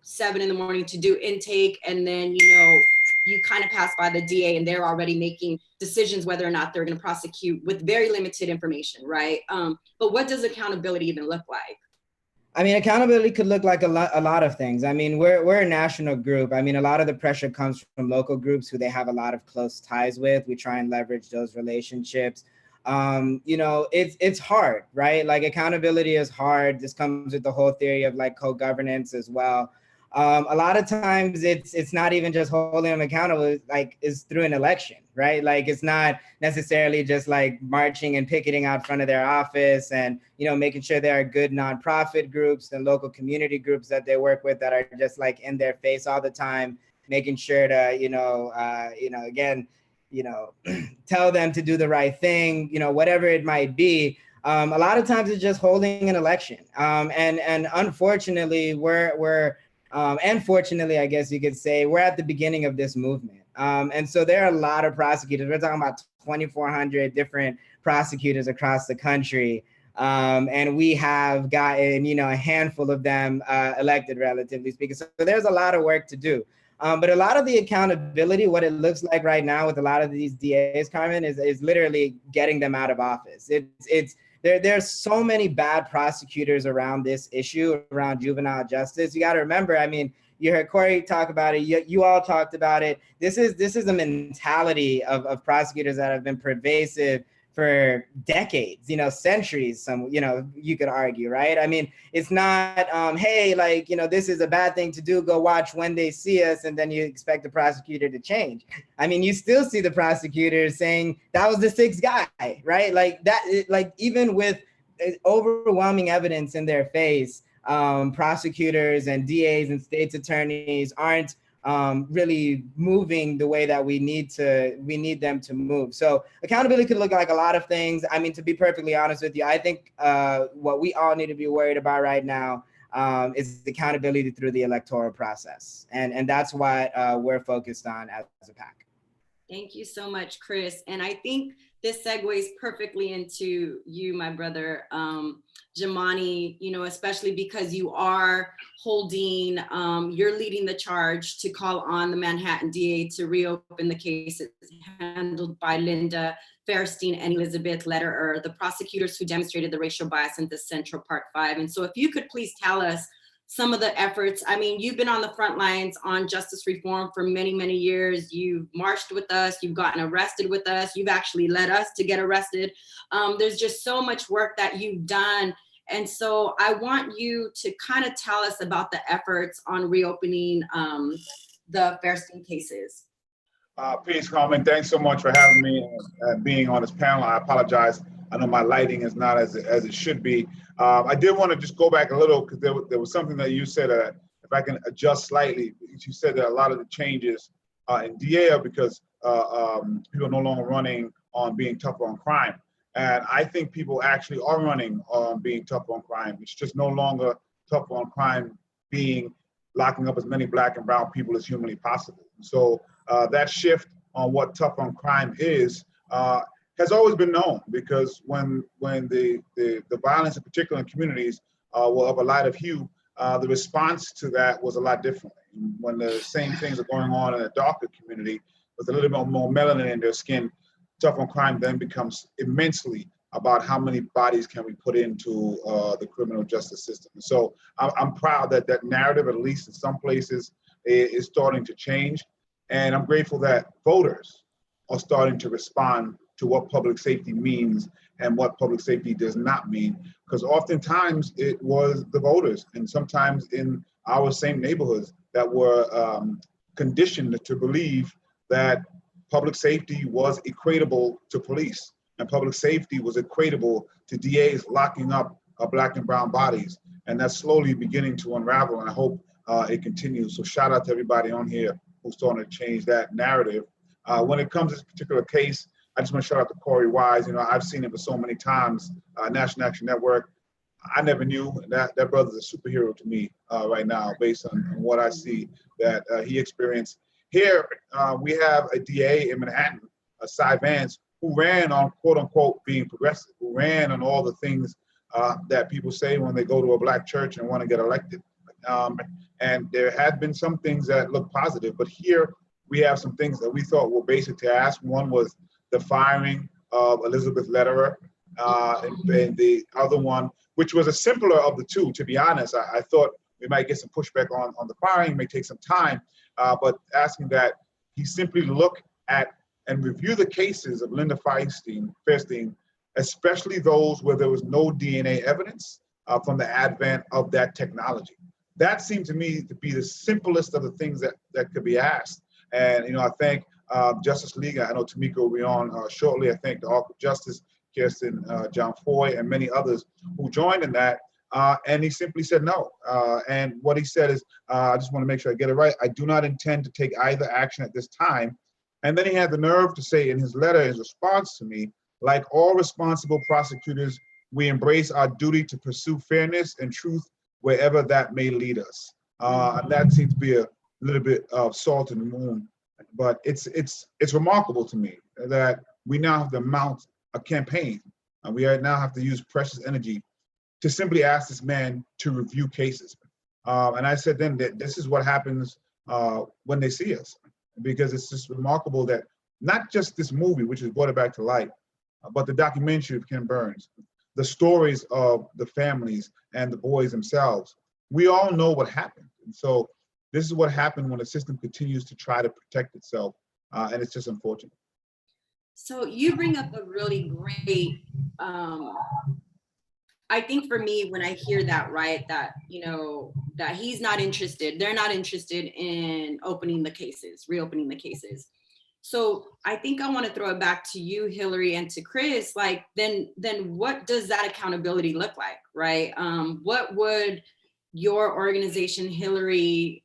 7 in the morning to do intake. And then, you know, you kind of pass by the DA and they're already making decisions whether or not they're going to prosecute with very limited information, right? But what does accountability even look like? I mean, accountability could look like a lot of things. I mean, we're a national group. I mean, a lot of the pressure comes from local groups who they have a lot of close ties with. We try and leverage those relationships. You know, it's hard, right? Like, accountability is hard. This comes with the whole theory of like co-governance as well. A lot of times it's not even just holding them accountable, like it's through an election, right? Like, it's not necessarily just like marching and picketing out front of their office and, you know, making sure there are good nonprofit groups and local community groups that they work with that are just like in their face all the time, making sure to, again, tell them to do the right thing, whatever it might be. A lot of times it's just holding an election. And unfortunately, and fortunately, I guess you could say, we're at the beginning of this movement. And so there are a lot of prosecutors. We're talking about 2,400 different prosecutors across the country. And we have gotten, a handful of them elected, relatively speaking. So there's a lot of work to do. But a lot of the accountability, what it looks like right now with a lot of these DAs, Carmen, is literally getting them out of office. There's so many bad prosecutors around this issue, around juvenile justice. You got to remember, I mean, you heard Korey talk about it. You all talked about it. This is a mentality of prosecutors that have been pervasive for decades, centuries, you could argue, right? I mean, it's not, hey, this is a bad thing to do, go watch When They See Us, and then you expect the prosecutor to change. I mean, you still see the prosecutors saying, that was the sixth guy, right? Even with overwhelming evidence in their face, prosecutors and DAs and state's attorneys aren't really moving the way that we need them to move. So accountability could look like a lot of things. I mean, to be perfectly honest with you, I think what we all need to be worried about right now is accountability through the electoral process. And that's what we're focused on as a PAC. Thank you so much, Chris. And I think this segues perfectly into you, my brother, Jumaane, especially because you are holding, you're leading the charge to call on the Manhattan DA to reopen the cases handled by Linda Fairstein and Elizabeth Lederer, the prosecutors who demonstrated the racial bias in the Central Park 5. And so if you could please tell us some of the efforts. I mean, you've been on the front lines on justice reform for many, many years. You've marched with us, you've gotten arrested with us, you've actually led us to get arrested. There's just so much work that you've done. And so I want you to kind of tell us about the efforts on reopening the Fairstein cases. Peace, Carmen. Thanks so much for having me and being on this panel. I apologize. I know my lighting is not as it should be. I did want to just go back a little because there was something that you said that if I can adjust slightly, you said that a lot of the changes in DA are because people are no longer running on being tougher on crime. And I think people actually are running on being tougher on crime. It's just no longer tougher on crime being locking up as many Black and brown people as humanly possible. So that shift on what tough on crime is has always been known, because when the violence, in particular in communities, were of a lighter hue, the response to that was a lot different. When the same things are going on in a darker community with a little bit more melanin in their skin, tough on crime then becomes immensely about how many bodies can we put into the criminal justice system. So I'm proud that that narrative, at least in some places, is starting to change. And I'm grateful that voters are starting to respond to what public safety means and what public safety does not mean. Because oftentimes it was the voters, and sometimes in our same neighborhoods, that were conditioned to believe that public safety was equatable to police, and public safety was equatable to DAs locking up Black and brown bodies. And that's slowly beginning to unravel, and I hope it continues. So shout out to everybody on here who's starting to change that narrative. When it comes to this particular case, I just want to shout out to Korey Wise. You know, I've seen it for so many times, National Action Network. I never knew that brother's a superhero to me right now, based on what I see that he experienced. Here, we have a DA in Manhattan, Cy Vance, who ran on quote unquote being progressive, who ran on all the things that people say when they go to a Black church and want to get elected. And there had been some things that look positive, but here we have some things that we thought were basic to ask. One was the firing of Elizabeth Lederer, and the other one, which was a simpler of the two, to be honest. I thought we might get some pushback on the firing, it may take some time, but asking that he simply look at and review the cases of Linda Fairstein, especially those where there was no DNA evidence from the advent of that technology. That seemed to me to be the simplest of the things that could be asked. And, you know, I thank Justice League. I know Tamika will be on shortly. I thank the Arc of Justice, Kirsten, John Foy, and many others who joined in that. And he simply said no. And what he said is, I just want to make sure I get it right. I do not intend to take either action at this time. And then he had the nerve to say in his letter, his response to me, like all responsible prosecutors, we embrace our duty to pursue fairness and truth wherever that may lead us. And that seems to be a little bit of salt in the wound. But it's remarkable to me that we now have to mount a campaign, and we now have to use precious energy to simply ask this man to review cases. And I said then that this is what happens when they see us, because it's just remarkable that not just this movie, which has brought it back to light, but the documentary of Ken Burns, the stories of the families and the boys themselves. We all know what happened. And so this is what happened when the system continues to try to protect itself, and it's just unfortunate. So you bring up a really great, I think for me, when I hear that, right, that, you know, that he's not interested, they're not interested in opening the cases, reopening the cases. So I think I want to throw it back to you, Hillary, and to Chris, like, then what does that accountability look like, right? What would your organization, Hillary,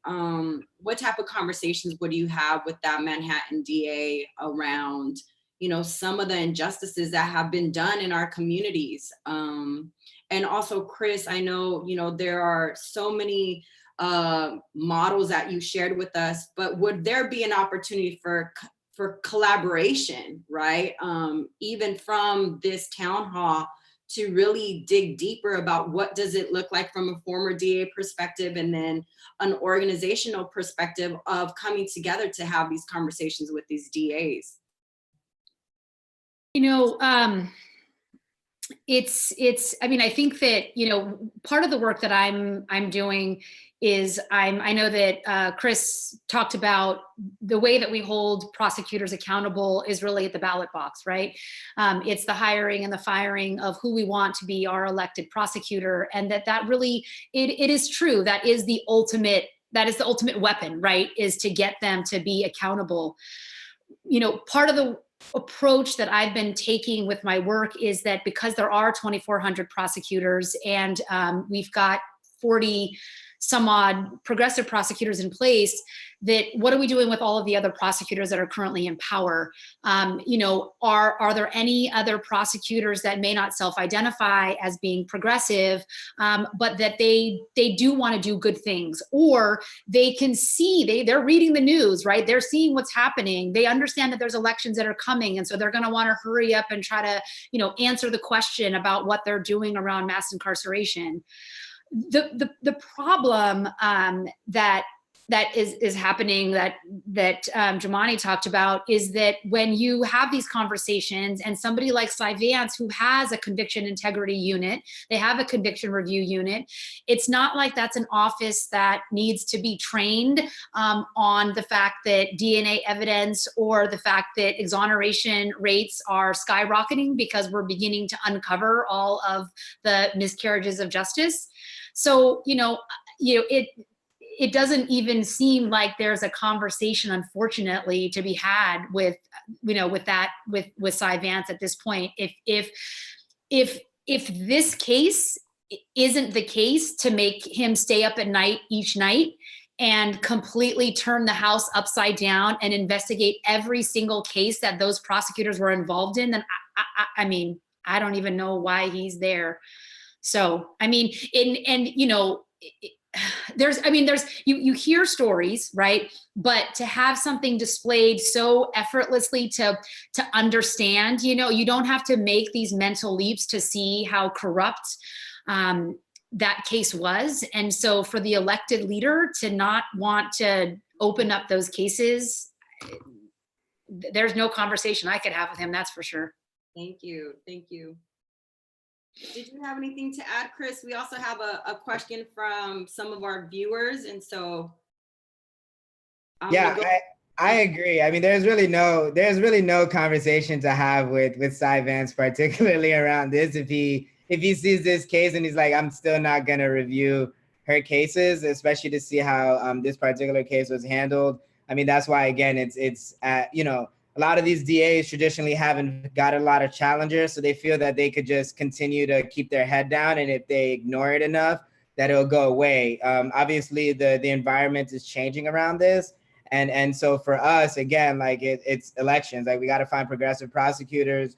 what type of conversations would you have with that Manhattan DA around, you know, some of the injustices that have been done in our communities? And also, Chris, I know, you know, there are so many models that you shared with us, but would there be an opportunity for collaboration, right? Even from this town hall, to really dig deeper about what does it look like from a former DA perspective, and then an organizational perspective of coming together to have these conversations with these DAs. You know, I mean, I think that, you know, part of the work that I'm doing is I know that Chris talked about the way that we hold prosecutors accountable is really at the ballot box, right? It's the hiring and the firing of who we want to be our elected prosecutor, and that really, it is true. That is the ultimate weapon, right? Is to get them to be accountable. You know, part of the approach that I've been taking with my work is that because there are 2,400 prosecutors and we've got 40 some odd progressive prosecutors in place, that what are we doing with all of the other prosecutors that are currently in power? You know, are there any other prosecutors that may not self-identify as being progressive, but that they do want to do good things, or they can see, they're reading the news, right? They're seeing what's happening. They understand that there's elections that are coming, and so they're going to want to hurry up and try to, you know, answer the question about what they're doing around mass incarceration. The problem that that is happening that Jumaane talked about is that when you have these conversations and somebody like Cy Vance, who has a conviction integrity unit, they have a conviction review unit, it's not like that's an office that needs to be trained on the fact that DNA evidence or the fact that exoneration rates are skyrocketing because we're beginning to uncover all of the miscarriages of justice. So, it doesn't even seem like there's a conversation, unfortunately, to be had with Cy Vance at this point. If this case isn't the case to make him stay up at night each night and completely turn the house upside down and investigate every single case that those prosecutors were involved in, then I mean, I don't even know why he's there. So, I mean, you hear stories, right? But to have something displayed so effortlessly to understand, you don't have to make these mental leaps to see how corrupt that case was. And so for the elected leader to not want to open up those cases, there's no conversation I could have with him, that's for sure. Thank you. Thank you. Did you have anything to add, Chris? We also have a question from some of our viewers. And so. I agree. I mean, there's really no conversation to have with Cy Vance, particularly around this. If he sees this case and he's like, I'm still not going to review her cases, especially to see how this particular case was handled. I mean, that's why, again, it's a lot of these DAs traditionally haven't got a lot of challengers, so they feel that they could just continue to keep their head down, and if they ignore it enough, that it'll go away. Obviously, the environment is changing around this, and so for us, again, like it's elections. Like we got to find progressive prosecutors,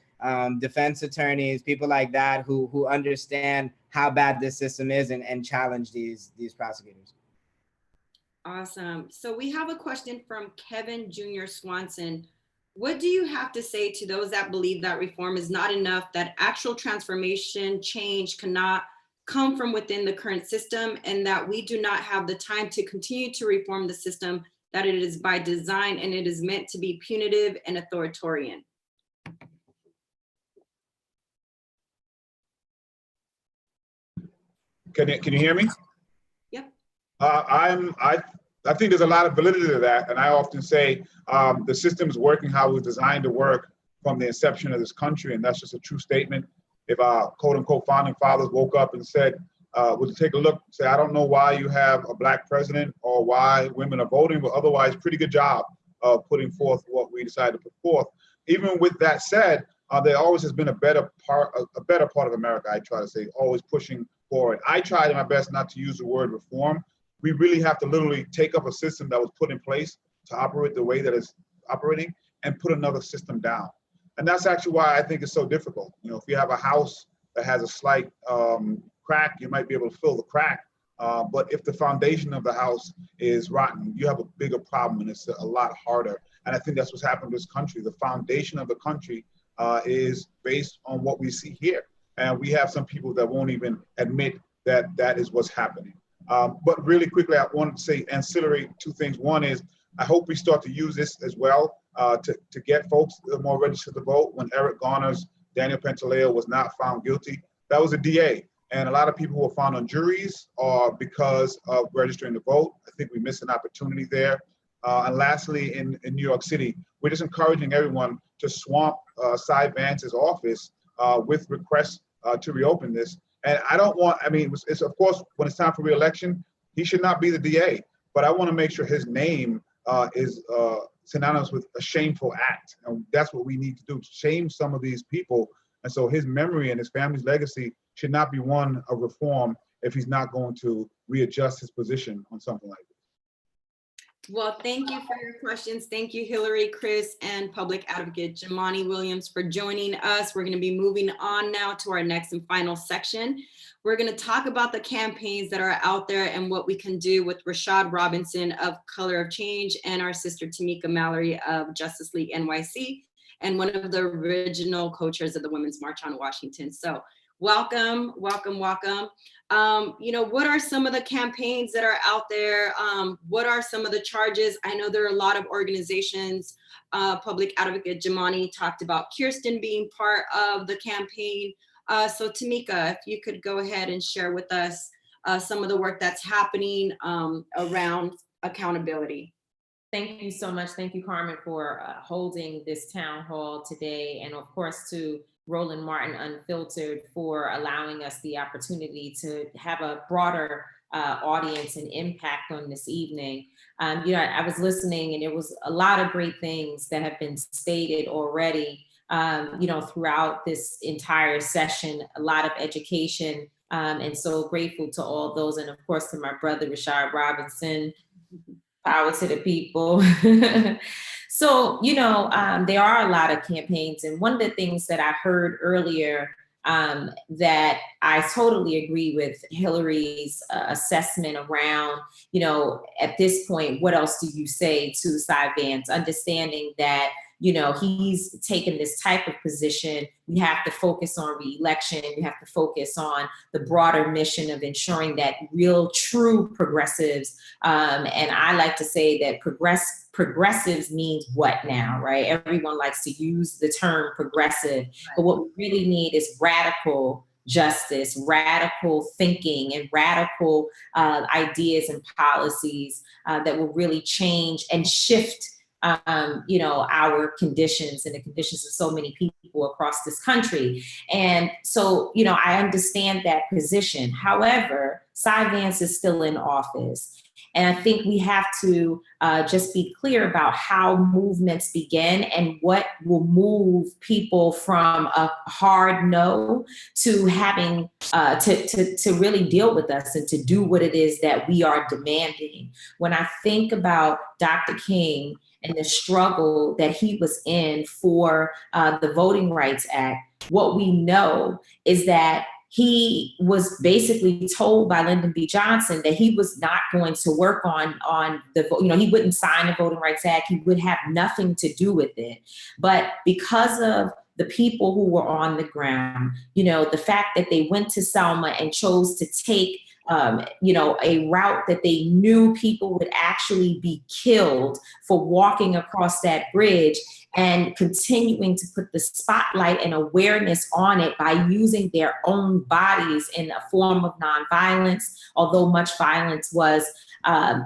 defense attorneys, people like that who understand how bad this system is and challenge these prosecutors. Awesome. So we have a question from Kevin Jr. Swanson. What do you have to say to those that believe that reform is not enough, that actual transformation, change cannot come from within the current system, and that we do not have the time to continue to reform the system, that it is by design and it is meant to be punitive and authoritarian? Can you hear me? Yep. I think there's a lot of validity to that. And I often say the system's working how it was designed to work from the inception of this country. And that's just a true statement. If our quote unquote founding fathers woke up and said, would you take a look, say, I don't know why you have a Black president or why women are voting, but otherwise pretty good job of putting forth what we decided to put forth. Even with that said, there always has been a better part of America, I try to say, always pushing forward. I tried my best not to use the word reform. We really have to literally take up a system that was put in place to operate the way that it's operating and put another system down. And that's actually why I think it's so difficult. If you have a house that has a slight crack, you might be able to fill the crack. But if the foundation of the house is rotten, you have a bigger problem, and it's a lot harder. And I think that's what's happened to this country. The foundation of the country is based on what we see here. And we have some people that won't even admit that that is what's happening. But really quickly, I wanted to say ancillary two things. One is I hope we start to use this as well to get folks more registered to vote. When Eric Garner's Daniel Pantaleo was not found guilty, that was a DA. And a lot of people who were found on juries are because of registering to vote. I think we missed an opportunity there. And lastly, in New York City, we're just encouraging everyone to swamp Cy Vance's office with requests to reopen this. And it's of course, when it's time for re-election, he should not be the DA, but I want to make sure his name is synonymous with a shameful act. And that's what we need to do, shame some of these people. And so his memory and his family's legacy should not be one of reform if he's not going to readjust his position on something like this. Well, thank you for your questions. Thank you, Hillary, Chris, and Public Advocate Jumaane Williams for joining us. We're going to be moving on now to our next and final section. We're going to talk about the campaigns that are out there and what we can do with Rashad Robinson of Color of Change and our sister Tamika Mallory of Justice League NYC, and one of the original co-chairs of the Women's March on Washington. So Welcome, welcome, welcome. What are some of the campaigns that are out there? What are some of the charges? I know there are a lot of organizations. Public Advocate Jumaane talked about Kirsten being part of the campaign. So Tamika, if you could go ahead and share with us some of the work that's happening around accountability. Thank you so much. Thank you, Carmen, for holding this town hall today. And of course, to Roland Martin Unfiltered for allowing us the opportunity to have a broader audience and impact on this evening. I was listening and it was a lot of great things that have been stated already, throughout this entire session, a lot of education, and so grateful to all those. And of course, to my brother, Rashad Robinson, power to the people. So, there are a lot of campaigns. And one of the things that I heard earlier that I totally agree with Hillary's assessment around, at this point, what else do you say to Cy Vance? Understanding that, he's taken this type of position. We have to focus on re-election. We have to focus on the broader mission of ensuring that real, true progressives, and I like to say that progressives means what now, right? Everyone likes to use the term progressive, but what we really need is radical justice, radical thinking, and radical ideas and policies that will really change and shift our conditions and the conditions of so many people across this country. And so, I understand that position. However, Cy Vance is still in office. And I think we have to just be clear about how movements begin and what will move people from a hard no to having to really deal with us and to do what it is that we are demanding. When I think about Dr. King and the struggle that he was in for the Voting Rights Act, what we know is that he was basically told by Lyndon B. Johnson that he was not going to work on the, he wouldn't sign the Voting Rights Act. He would have nothing to do with it. But because of the people who were on the ground, the fact that they went to Selma and chose to take a route that they knew people would actually be killed for walking across that bridge, and continuing to put the spotlight and awareness on it by using their own bodies in a form of nonviolence, although much violence was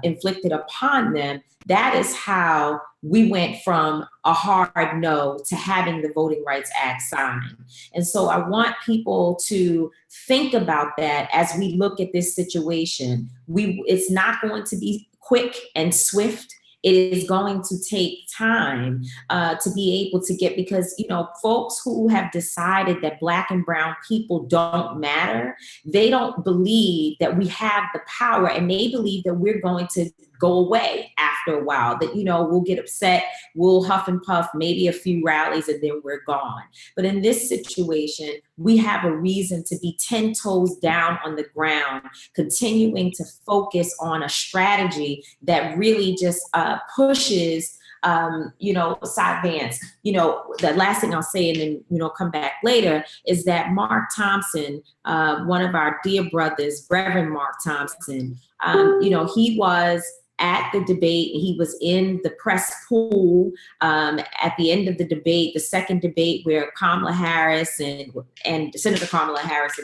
inflicted upon them. That is how we went from a hard no to having the Voting Rights Act signed. And so I want people to think about that as we look at this situation. It's not going to be quick and swift. It is going to take time to be able to get, because, folks who have decided that Black and brown people don't matter, they don't believe that we have the power, and they believe that we're going to go away after a while, that, we'll get upset, we'll huff and puff, maybe a few rallies, and then we're gone. But in this situation, we have a reason to be 10 toes down on the ground, continuing to focus on a strategy that really just pushes Cy Vance. The last thing I'll say, and then, come back later, is that Mark Thompson, one of our dear brothers, Reverend Mark Thompson, he was at the debate. He was in the press pool at the end of the debate, the second debate, where Kamala Harris and Senator Kamala Harris,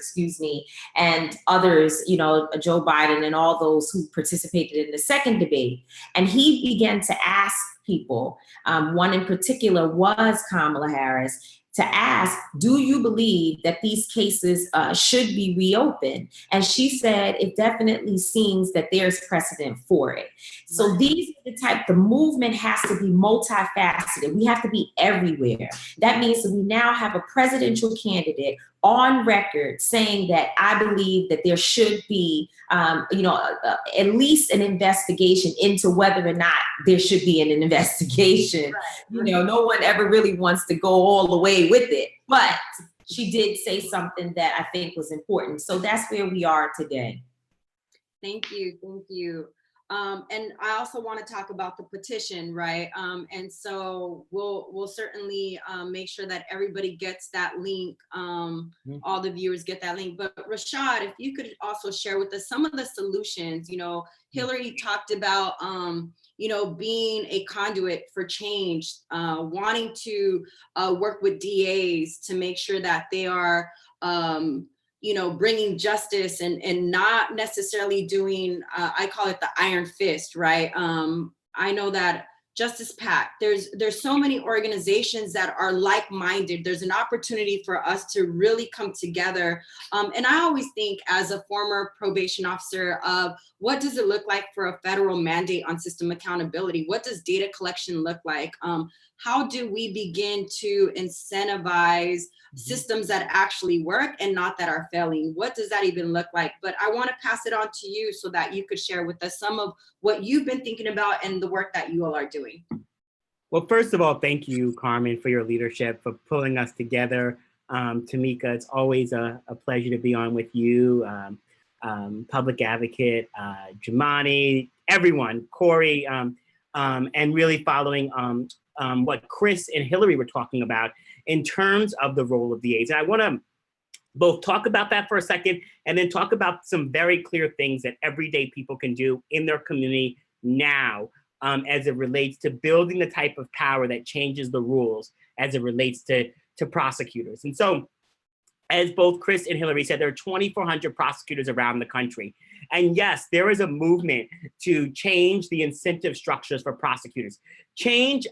and others, Joe Biden and all those who participated in the second debate. And he began to ask people, one in particular was Kamala Harris, to ask, do you believe that these cases should be reopened? And she said, it definitely seems that there's precedent for it. So these are the movement has to be multifaceted. We have to be everywhere. That means that we now have a presidential candidate on record saying that I believe that there should be, at least an investigation into whether or not there should be an investigation. Right. No one ever really wants to go all the way with it, but she did say something that I think was important. So that's where we are today. Thank you. Thank you. And I also want to talk about the petition, right? And so we'll certainly make sure that everybody gets that link. All the viewers get that link. But Rashad, if you could also share with us some of the solutions. Hillary talked about being a conduit for change, wanting to work with DAs to make sure that they are bringing justice and not necessarily doing, I call it the iron fist, right? I know that Justice PAC, there's so many organizations that are like-minded. There's an opportunity for us to really come together. And I always think, as a former probation officer, of what does it look like for a federal mandate on system accountability? What does data collection look like? How do we begin to incentivize systems that actually work and not that are failing? What does that even look like? But I want to pass it on to you so that you could share with us some of what you've been thinking about and the work that you all are doing. Well, first of all, thank you, Carmen, for your leadership, for pulling us together. Tamika, it's always a pleasure to be on with you. Public advocate, Jumaane, everyone, Korey, and really following what Chris and Hillary were talking about in terms of the role of DAs. And I want to both talk about that for a second and then talk about some very clear things that everyday people can do in their community now as it relates to building the type of power that changes the rules as it relates to prosecutors. And so, as both Chris and Hillary said, there are 2,400 prosecutors around the country. And yes, there is a movement to change the incentive structures for prosecutors, change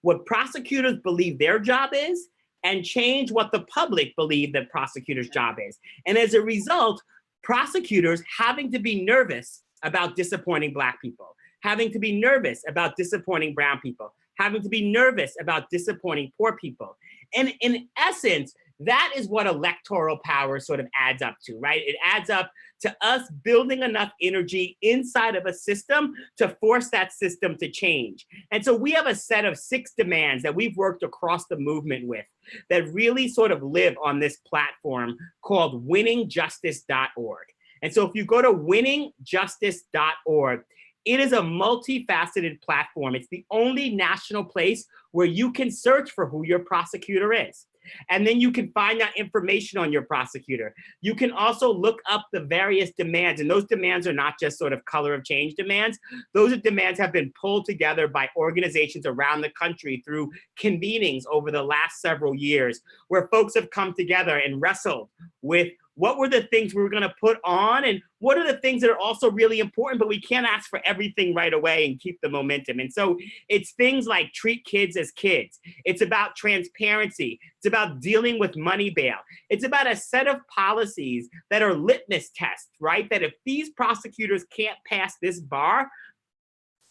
what prosecutors believe their job is, and change what the public believe that prosecutors' job is. And as a result, prosecutors having to be nervous about disappointing Black people, having to be nervous about disappointing brown people, having to be nervous about disappointing poor people. And in essence, that is what electoral power sort of adds up to, right? It adds up to us building enough energy inside of a system to force that system to change. And so we have a set of 6 demands that we've worked across the movement with that really sort of live on this platform called winningjustice.org. And so if you go to winningjustice.org, it is a multifaceted platform. It's the only national place where you can search for who your prosecutor is. And then you can find out information on your prosecutor. You can also look up the various demands, and those demands are not just sort of color of change demands. Those demands have been pulled together by organizations around the country through convenings over the last several years, where folks have come together and wrestled with what were the things we were going to put on, and what are the things that are also really important, but we can't ask for everything right away and keep the momentum. And so it's things like treat kids as kids. It's about transparency. It's about dealing with money bail. It's about a set of policies that are litmus tests, right? That if these prosecutors can't pass this bar,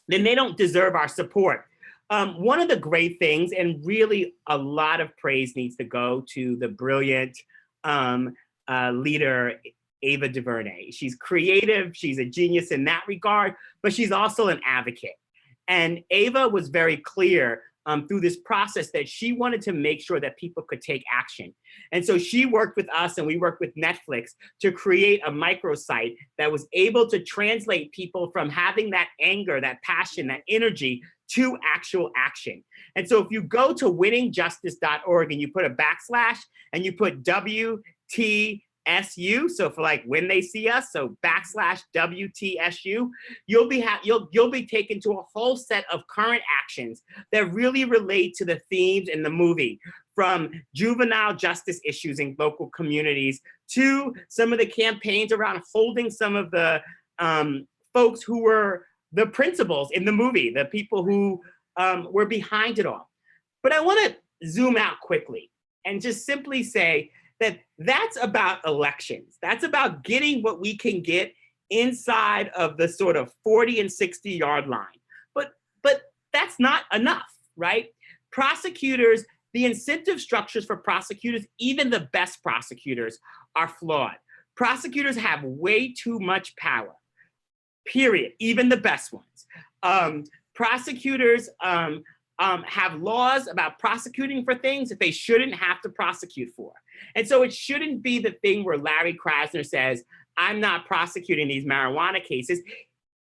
then they don't deserve our support. One of the great things, and really a lot of praise needs to go to the brilliant leader, Ava DuVernay. She's creative, she's a genius in that regard, but she's also an advocate. And Ava was very clear through this process that she wanted to make sure that people could take action. And so she worked with us and we worked with Netflix to create a microsite that was able to translate people from having that anger, that passion, that energy to actual action. And so if you go to winningjustice.org and you put a backslash and you put WTSU, so for like when they see us, so backslash WTSU, you'll be taken to a whole set of current actions that really relate to the themes in the movie, from juvenile justice issues in local communities to some of the campaigns around holding some of the folks who were the principals in the movie, the people who were behind it all. But I want to zoom out quickly and just simply say that that's about elections. That's about getting what we can get inside of the sort of 40 and 60 yard line. But that's not enough, right? Prosecutors, the incentive structures for prosecutors, even the best prosecutors, are flawed. Prosecutors have way too much power, period, even the best ones. Prosecutors have laws about prosecuting for things that they shouldn't have to prosecute for. And so it shouldn't be the thing where Larry Krasner says, I'm not prosecuting these marijuana cases.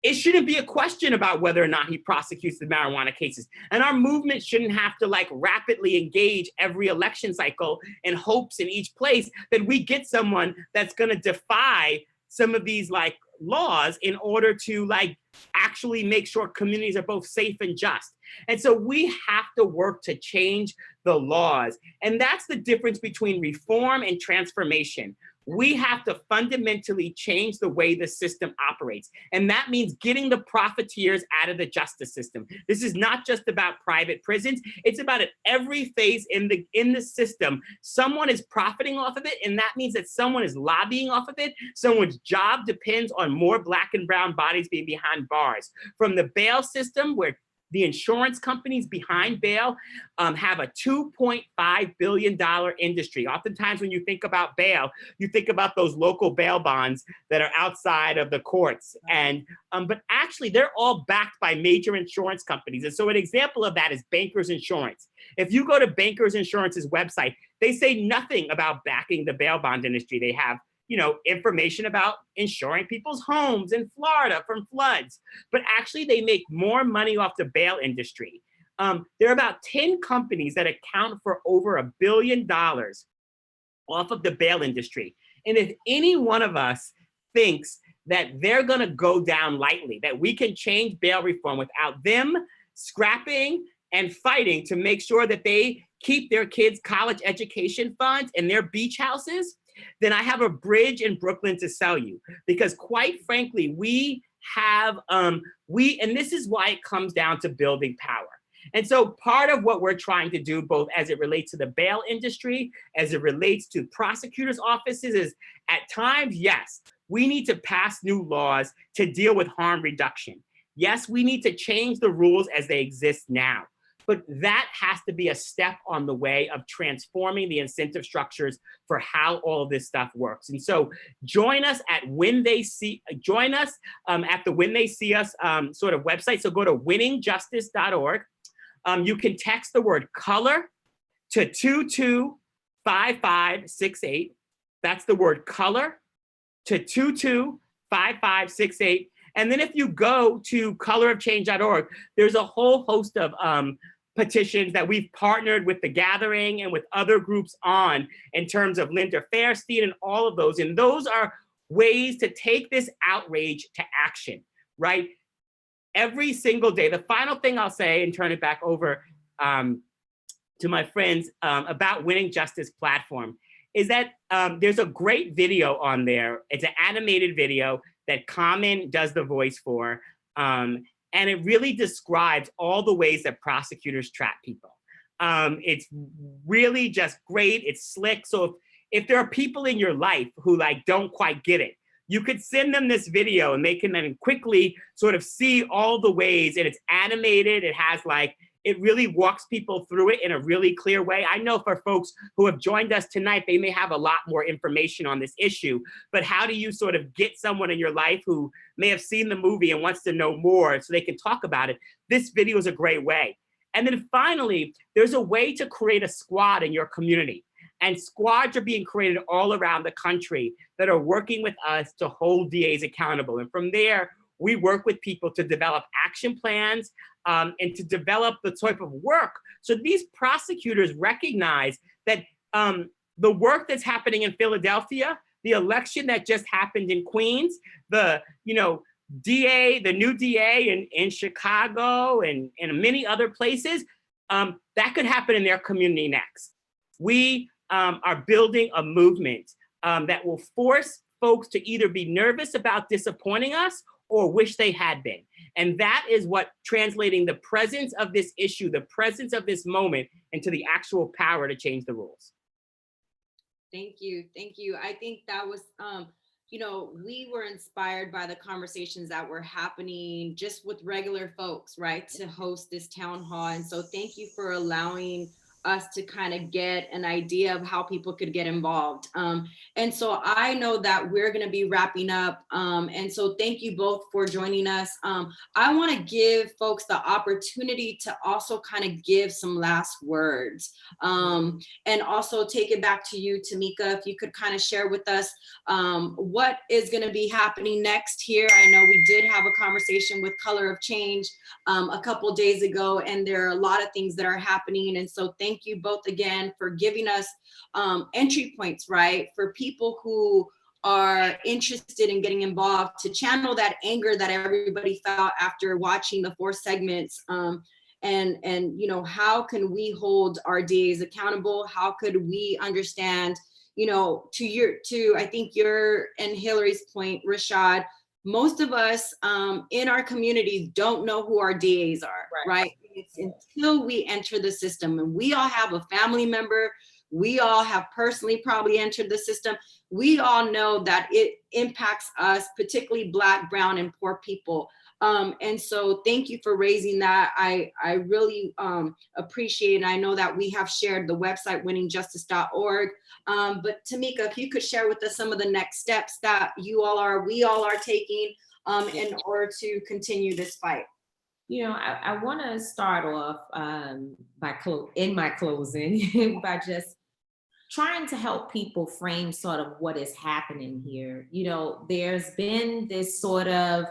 it shouldn't be a question about whether or not he prosecutes the marijuana cases. And our movement shouldn't have to like rapidly engage every election cycle in hopes in each place that we get someone that's gonna defy some of these like laws in order to like actually make sure communities are both safe and just. And so we have to work to change the laws. And that's the difference between reform and transformation. We have to fundamentally change the way the system operates. And that means getting the profiteers out of the justice system. This is not just about private prisons. It's about at every phase in the system. Someone is profiting off of it, and that means that someone is lobbying off of it. Someone's job depends on more Black and brown bodies being behind bars. From the bail system, where the insurance companies behind bail have a $2.5 billion industry. Oftentimes when you think about bail, you think about those local bail bonds that are outside of the courts. And but actually they're all backed by major insurance companies. And so an example of that is Bankers Insurance. If you go to Bankers Insurance's website, they say nothing about backing the bail bond industry. They have, you know, information about insuring people's homes in Florida from floods, but actually they make more money off the bail industry. There are about 10 companies that account for over $1 billion off of the bail industry. And if any one of us thinks that they're gonna go down lightly, that we can change bail reform without them scrapping and fighting to make sure that they keep their kids' college education funds and their beach houses, then I have a bridge in Brooklyn to sell you. Because quite frankly, we have, and this is why it comes down to building power. And so part of what we're trying to do, both as it relates to the bail industry, as it relates to prosecutors' offices, is at times, yes, we need to pass new laws to deal with harm reduction. Yes, we need to change the rules as they exist now. But that has to be a step on the way of transforming the incentive structures for how all of this stuff works. And so join us at the When They See Us sort of website. So go to winningjustice.org. You can text the word color to 225568. That's the word color to 225568. And then if you go to colorofchange.org, there's a whole host of petitions that we've partnered with The Gathering and with other groups on in terms of Linda Fairstein and all of those. And those are ways to take this outrage to action, right? Every single day. The final thing I'll say and turn it back over to my friends about Winning Justice platform is that there's a great video on there. It's an animated video that Carmen does the voice for. And it really describes all the ways that prosecutors trap people. It's really just great, it's slick. So if there are people in your life who like don't quite get it, you could send them this video and they can then quickly sort of see all the ways, and it's animated, it has like, it really walks people through it in a really clear way. I know for folks who have joined us tonight, they may have a lot more information on this issue, but how do you sort of get someone in your life who may have seen the movie and wants to know more so they can talk about it? This video is a great way. And then finally, there's a way to create a squad in your community. And squads are being created all around the country that are working with us to hold DAs accountable. And from there, we work with people to develop action plans and to develop the type of work. So these prosecutors recognize that the work that's happening in Philadelphia, the election that just happened in Queens, the DA, the new DA in Chicago and many other places, that could happen in their community next. We are building a movement that will force folks to either be nervous about disappointing us or wish they had been. And that is what translating the presence of this issue, the presence of this moment into the actual power to change the rules. Thank you. Thank you. I think that was, we were inspired by the conversations that were happening just with regular folks, right, to host this town hall. And so thank you for allowing us to kind of get an idea of how people could get involved. And so I know that we're going to be wrapping up. And so thank you both for joining us. I want to give folks the opportunity to also kind of give some last words, and also take it back to you, Tamika, if you could kind of share with us what is going to be happening next here. I know we did have a conversation with Color of Change a couple days ago, and there are a lot of things that are happening. And so thank you both again for giving us entry points, right? For people who are interested in getting involved, to channel that anger that everybody felt after watching the 4 segments. And you know, how can we hold our DAs accountable? How could we understand, you know, to I think your and Hillary's point, Rashad, most of us in our communities don't know who our DAs are, right? It's until we enter the system, and we all have a family member, we all have personally probably entered the system. We all know that it impacts us, particularly Black, brown, and poor people. And so thank you for raising that. I really appreciate it. I know that we have shared the website winningjustice.org. But Tamika, if you could share with us some of the next steps that we all are taking in order to continue this fight. You know, I want to start off in my closing by just trying to help people frame sort of what is happening here. You know, there's been this sort of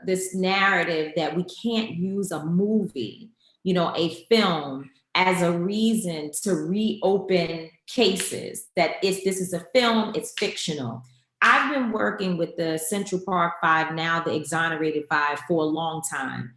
this narrative that we can't use a movie, you know, a film as a reason to reopen cases, that this is a film, it's fictional. I've been working with the Central Park 5, now the Exonerated 5, for a long time.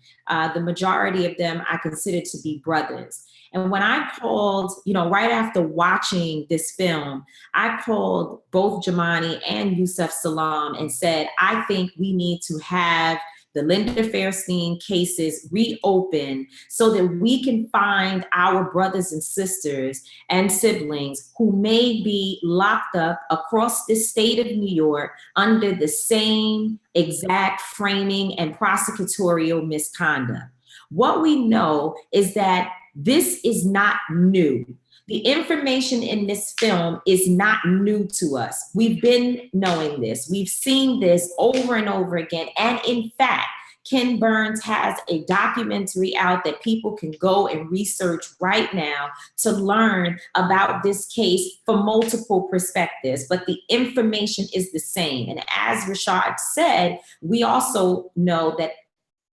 The majority of them I consider to be brothers. And when I called, you know, right after watching this film, I called both Jumaane and Yusef Salaam and said, I think we need to have the Linda Fairstein cases reopened so that we can find our brothers and sisters and siblings who may be locked up across the state of New York under the same exact framing and prosecutorial misconduct. What we know is that this is not new. The information in this film is not new to us. We've been knowing this. We've seen this over and over again. And in fact, Ken Burns has a documentary out that people can go and research right now to learn about this case from multiple perspectives, but the information is the same. And as Rashad said, we also know that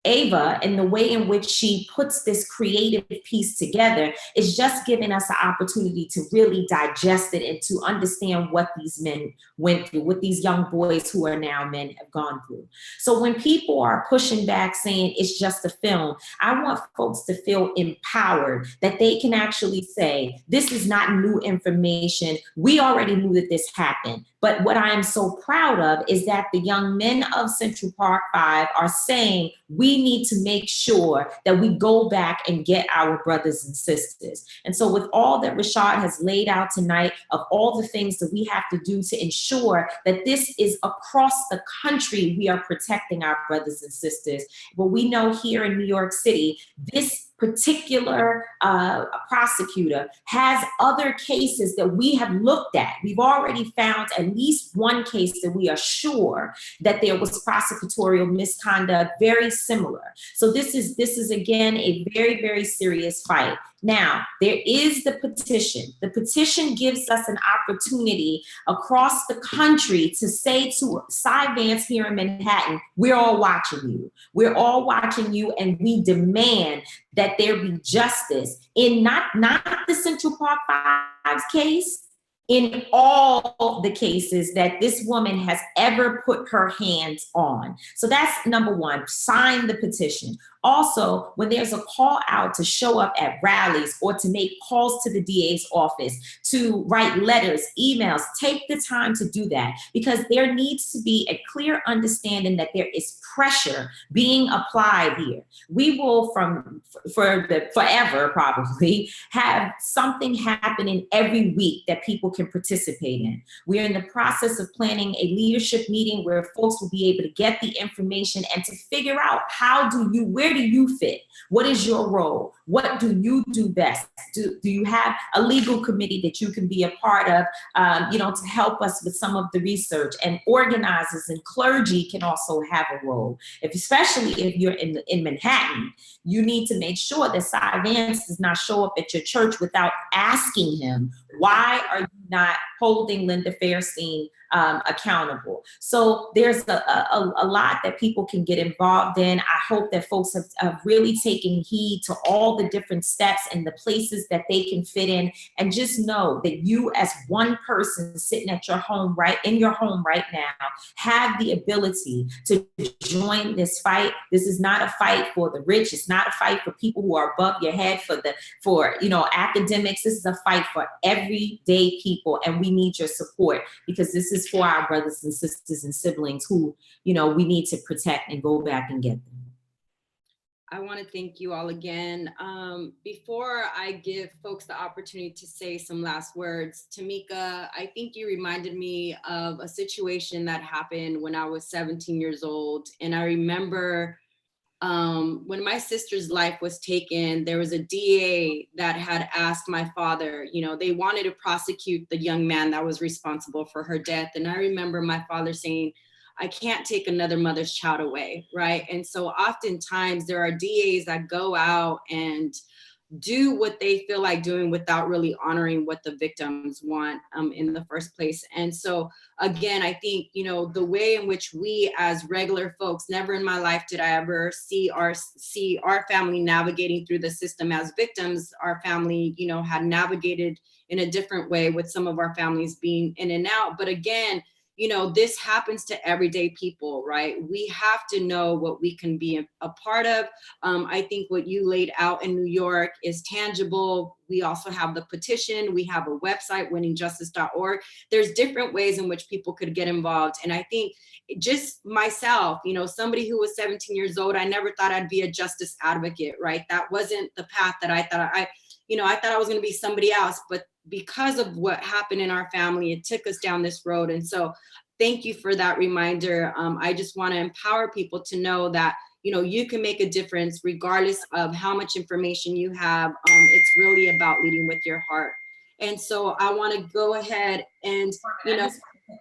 Ava, and the way in which she puts this creative piece together, is just giving us an opportunity to really digest it and to understand what these men went through, what these young boys who are now men have gone through. So when people are pushing back saying it's just a film, I want folks to feel empowered that they can actually say, this is not new information. We already knew that this happened. But what I am so proud of is that the young men of Central Park 5 are saying we need to make sure that we go back and get our brothers and sisters. And so with all that Rashad has laid out tonight, of all the things that we have to do to ensure that this is across the country, we are protecting our brothers and sisters. But we know here in New York City, this particular prosecutor has other cases that we have looked at. We've already found at least one case that we are sure that there was prosecutorial misconduct very similar. So this is again a very, very serious fight. Now, there is the petition. The petition gives us an opportunity across the country to say to Cy Vance here in Manhattan, we're all watching you. We're all watching you, and we demand that there be justice in not the Central Park 5's case, in all the cases that this woman has ever put her hands on. So that's number one, sign the petition. Also, when there's a call out to show up at rallies or to make calls to the DA's office, to write letters, emails, take the time to do that, because there needs to be a clear understanding that there is pressure being applied here. We will forever probably have something happening every week that people can participate in. We're in the process of planning a leadership meeting where folks will be able to get the information and to figure out where where do you fit? What is your role? What do you do best? Do you have a legal committee that you can be a part of, to help us with some of the research? And organizers and clergy can also have a role. Especially if you're in Manhattan, you need to make sure that Cy Vance does not show up at your church without asking him, why are you not holding Linda Fairstein accountable? So there's a lot that people can get involved in. I hope that folks have really taken heed to all the different steps and the places that they can fit in, and just know that you as one person sitting at your home, in your home right now, have the ability to join this fight. This is not a fight for the rich. It's not a fight for people who are above your head, for academics. This is a fight for everyday people, and we need your support, because this is for our brothers and sisters and siblings who, we need to protect and go back and get them. I want to thank you all again. Before I give folks the opportunity to say some last words, Tamika, I think you reminded me of a situation that happened when I was 17 years old. And I remember when my sister's life was taken, there was a DA that had asked my father, they wanted to prosecute the young man that was responsible for her death. And I remember my father saying, I can't take another mother's child away, right? And so oftentimes there are DAs that go out and do what they feel like doing without really honoring what the victims want in the first place. And so again, I think, the way in which we as regular folks, never in my life did I ever see our family navigating through the system as victims. Our family, had navigated in a different way, with some of our families being in and out. But again, this happens to everyday people, right? We have to know what we can be a part of. I think what you laid out in New York is tangible. We also have the petition. We have a website, winningjustice.org. There's different ways in which people could get involved. And I think just myself, somebody who was 17 years old, I never thought I'd be a justice advocate, right? That wasn't the path that I thought I thought I was going to be somebody else, but because of what happened in our family, it took us down this road. And so thank you for that reminder. I just want to empower people to know that, you can make a difference regardless of how much information you have. It's really about leading with your heart. And so I want to go ahead and,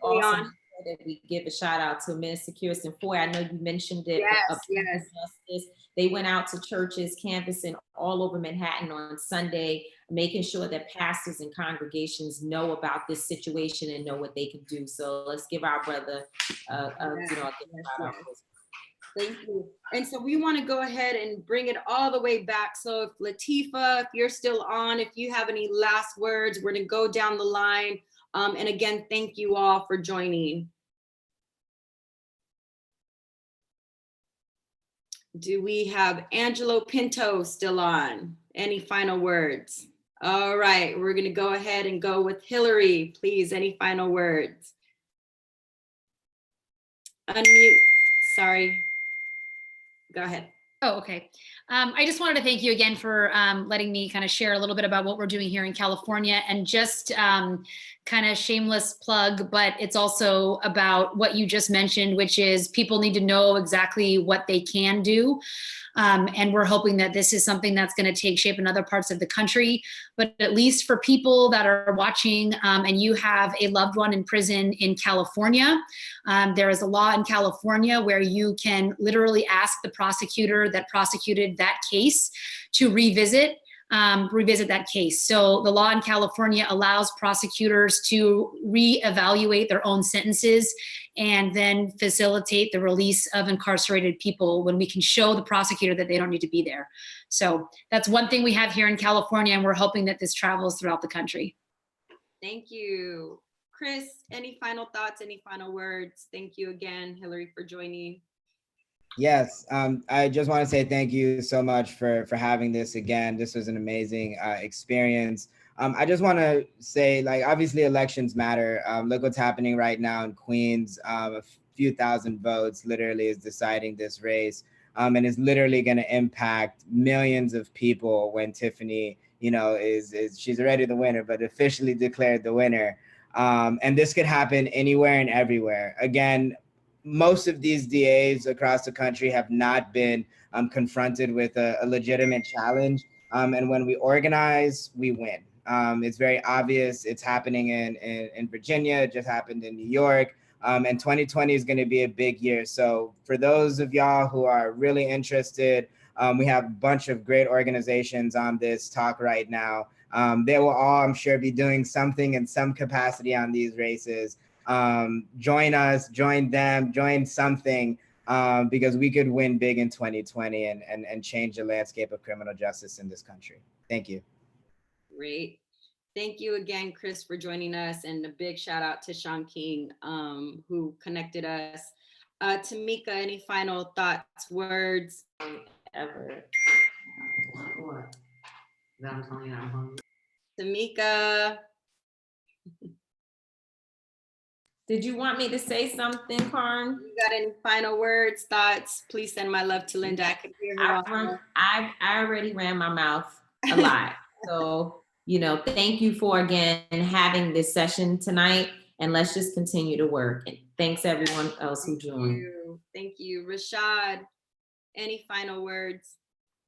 also that we give a shout out to Minister Kirsten Foy. I know you mentioned it. Yes. Justice. They went out to churches, canvassing all over Manhattan on Sunday, making sure that pastors and congregations know about this situation and know what they can do. So let's give our brother, Thank you. And so we want to go ahead and bring it all the way back. So if Latifah, if you're still on, if you have any last words, we're going to go down the line. And again, thank you all for joining. Do we have Angelo Pinto still on? Any final words? All right, we're going to go ahead and go with Hillary. Please, any final words? Unmute. Sorry. Go ahead. Oh, okay. I just wanted to thank you again for letting me kind of share a little bit about what we're doing here in California, and just kind of shameless plug, but it's also about what you just mentioned, which is people need to know exactly what they can do. And we're hoping that this is something that's going to take shape in other parts of the country. But at least for people that are watching and you have a loved one in prison in California, there is a law in California where you can literally ask the prosecutor that prosecuted that case to revisit that case. So the law in California allows prosecutors to reevaluate their own sentences and then facilitate the release of incarcerated people when we can show the prosecutor that they don't need to be there. So that's one thing we have here in California, and we're hoping that this travels throughout the country. Thank you. Chris, any final thoughts, any final words? Thank you again, Hillary, for joining. Yes, I just want to say thank you so much for having this again. This was an amazing experience. I just want to say, obviously elections matter. Look what's happening right now in Queens. A few thousand votes literally is deciding this race. And it's literally going to impact millions of people when Tiffany, she's already the winner, but officially declared the winner. And this could happen anywhere and everywhere. Again, most of these DAs across the country have not been confronted with a legitimate challenge. And when we organize, we win. It's very obvious. It's happening in Virginia. It just happened in New York. And 2020 is going to be a big year. So for those of y'all who are really interested, we have a bunch of great organizations on this talk right now. They will all, I'm sure, be doing something in some capacity on these races. Join us, join them, join something, because we could win big in 2020 and change the landscape of criminal justice in this country. Thank you. Great. Thank you again, Chris, for joining us, and a big shout out to Sean King, who connected us. Tamika, any final thoughts, words? Ever. What? That was only I'm hungry. Tamika. Did you want me to say something, Carm? You got any final words, thoughts? Please send my love to Linda. I could hear her. I already ran my mouth a lot. So, thank you for again having this session tonight, and let's just continue to work. And thanks everyone else who joined. Thank you. Rashad, any final words?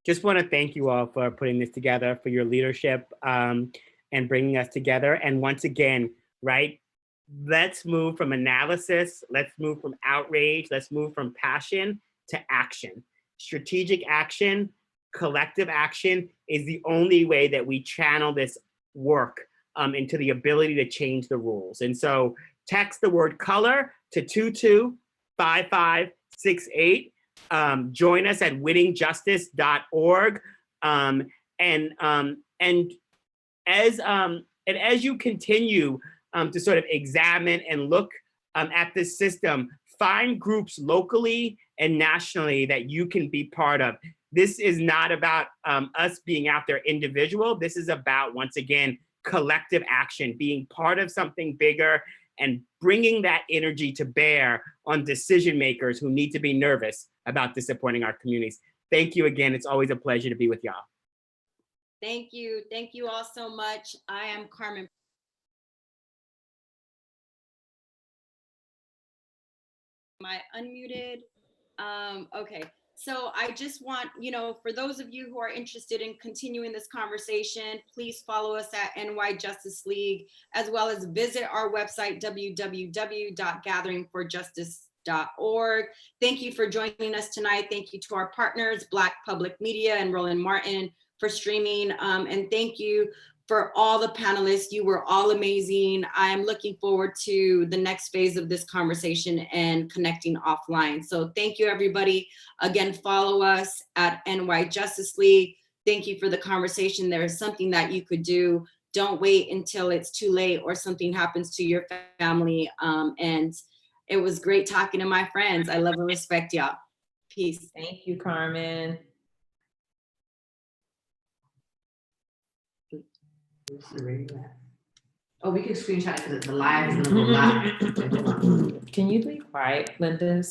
Just want to thank you all for putting this together, for your leadership, and bringing us together. And once again, right, let's move from analysis, let's move from outrage, let's move from passion to action. Strategic action, collective action is the only way that we channel this work into the ability to change the rules. And so text the word color to 225568. Join us at winningjustice.org. And as you continue to sort of examine and look at this system, find groups locally and nationally that you can be part of. This is not about us being out there individual. This is about, once again, collective action, being part of something bigger and bringing that energy to bear on decision makers who need to be nervous about disappointing our communities. Thank you again. It's always a pleasure to be with y'all. Thank you. Thank you all so much. I am Carmen. Am I unmuted? Okay. So I just want, for those of you who are interested in continuing this conversation, please follow us at NY Justice League, as well as visit our website, www.gatheringforjustice.org. Thank you for joining us tonight. Thank you to our partners, Black Public Media and Roland Martin, for streaming. And thank you for all the panelists. You were all amazing. I'm looking forward to the next phase of this conversation and connecting offline. So thank you, everybody. Again, follow us at NY Justice League. Thank you for the conversation. There is something that you could do. Don't wait until it's too late or something happens to your family. And it was great talking to my friends. I love and respect y'all. Peace. Thank you, Carmen. Oh, we can screenshot it because the live is gonna go live. Can you be quiet, Linda?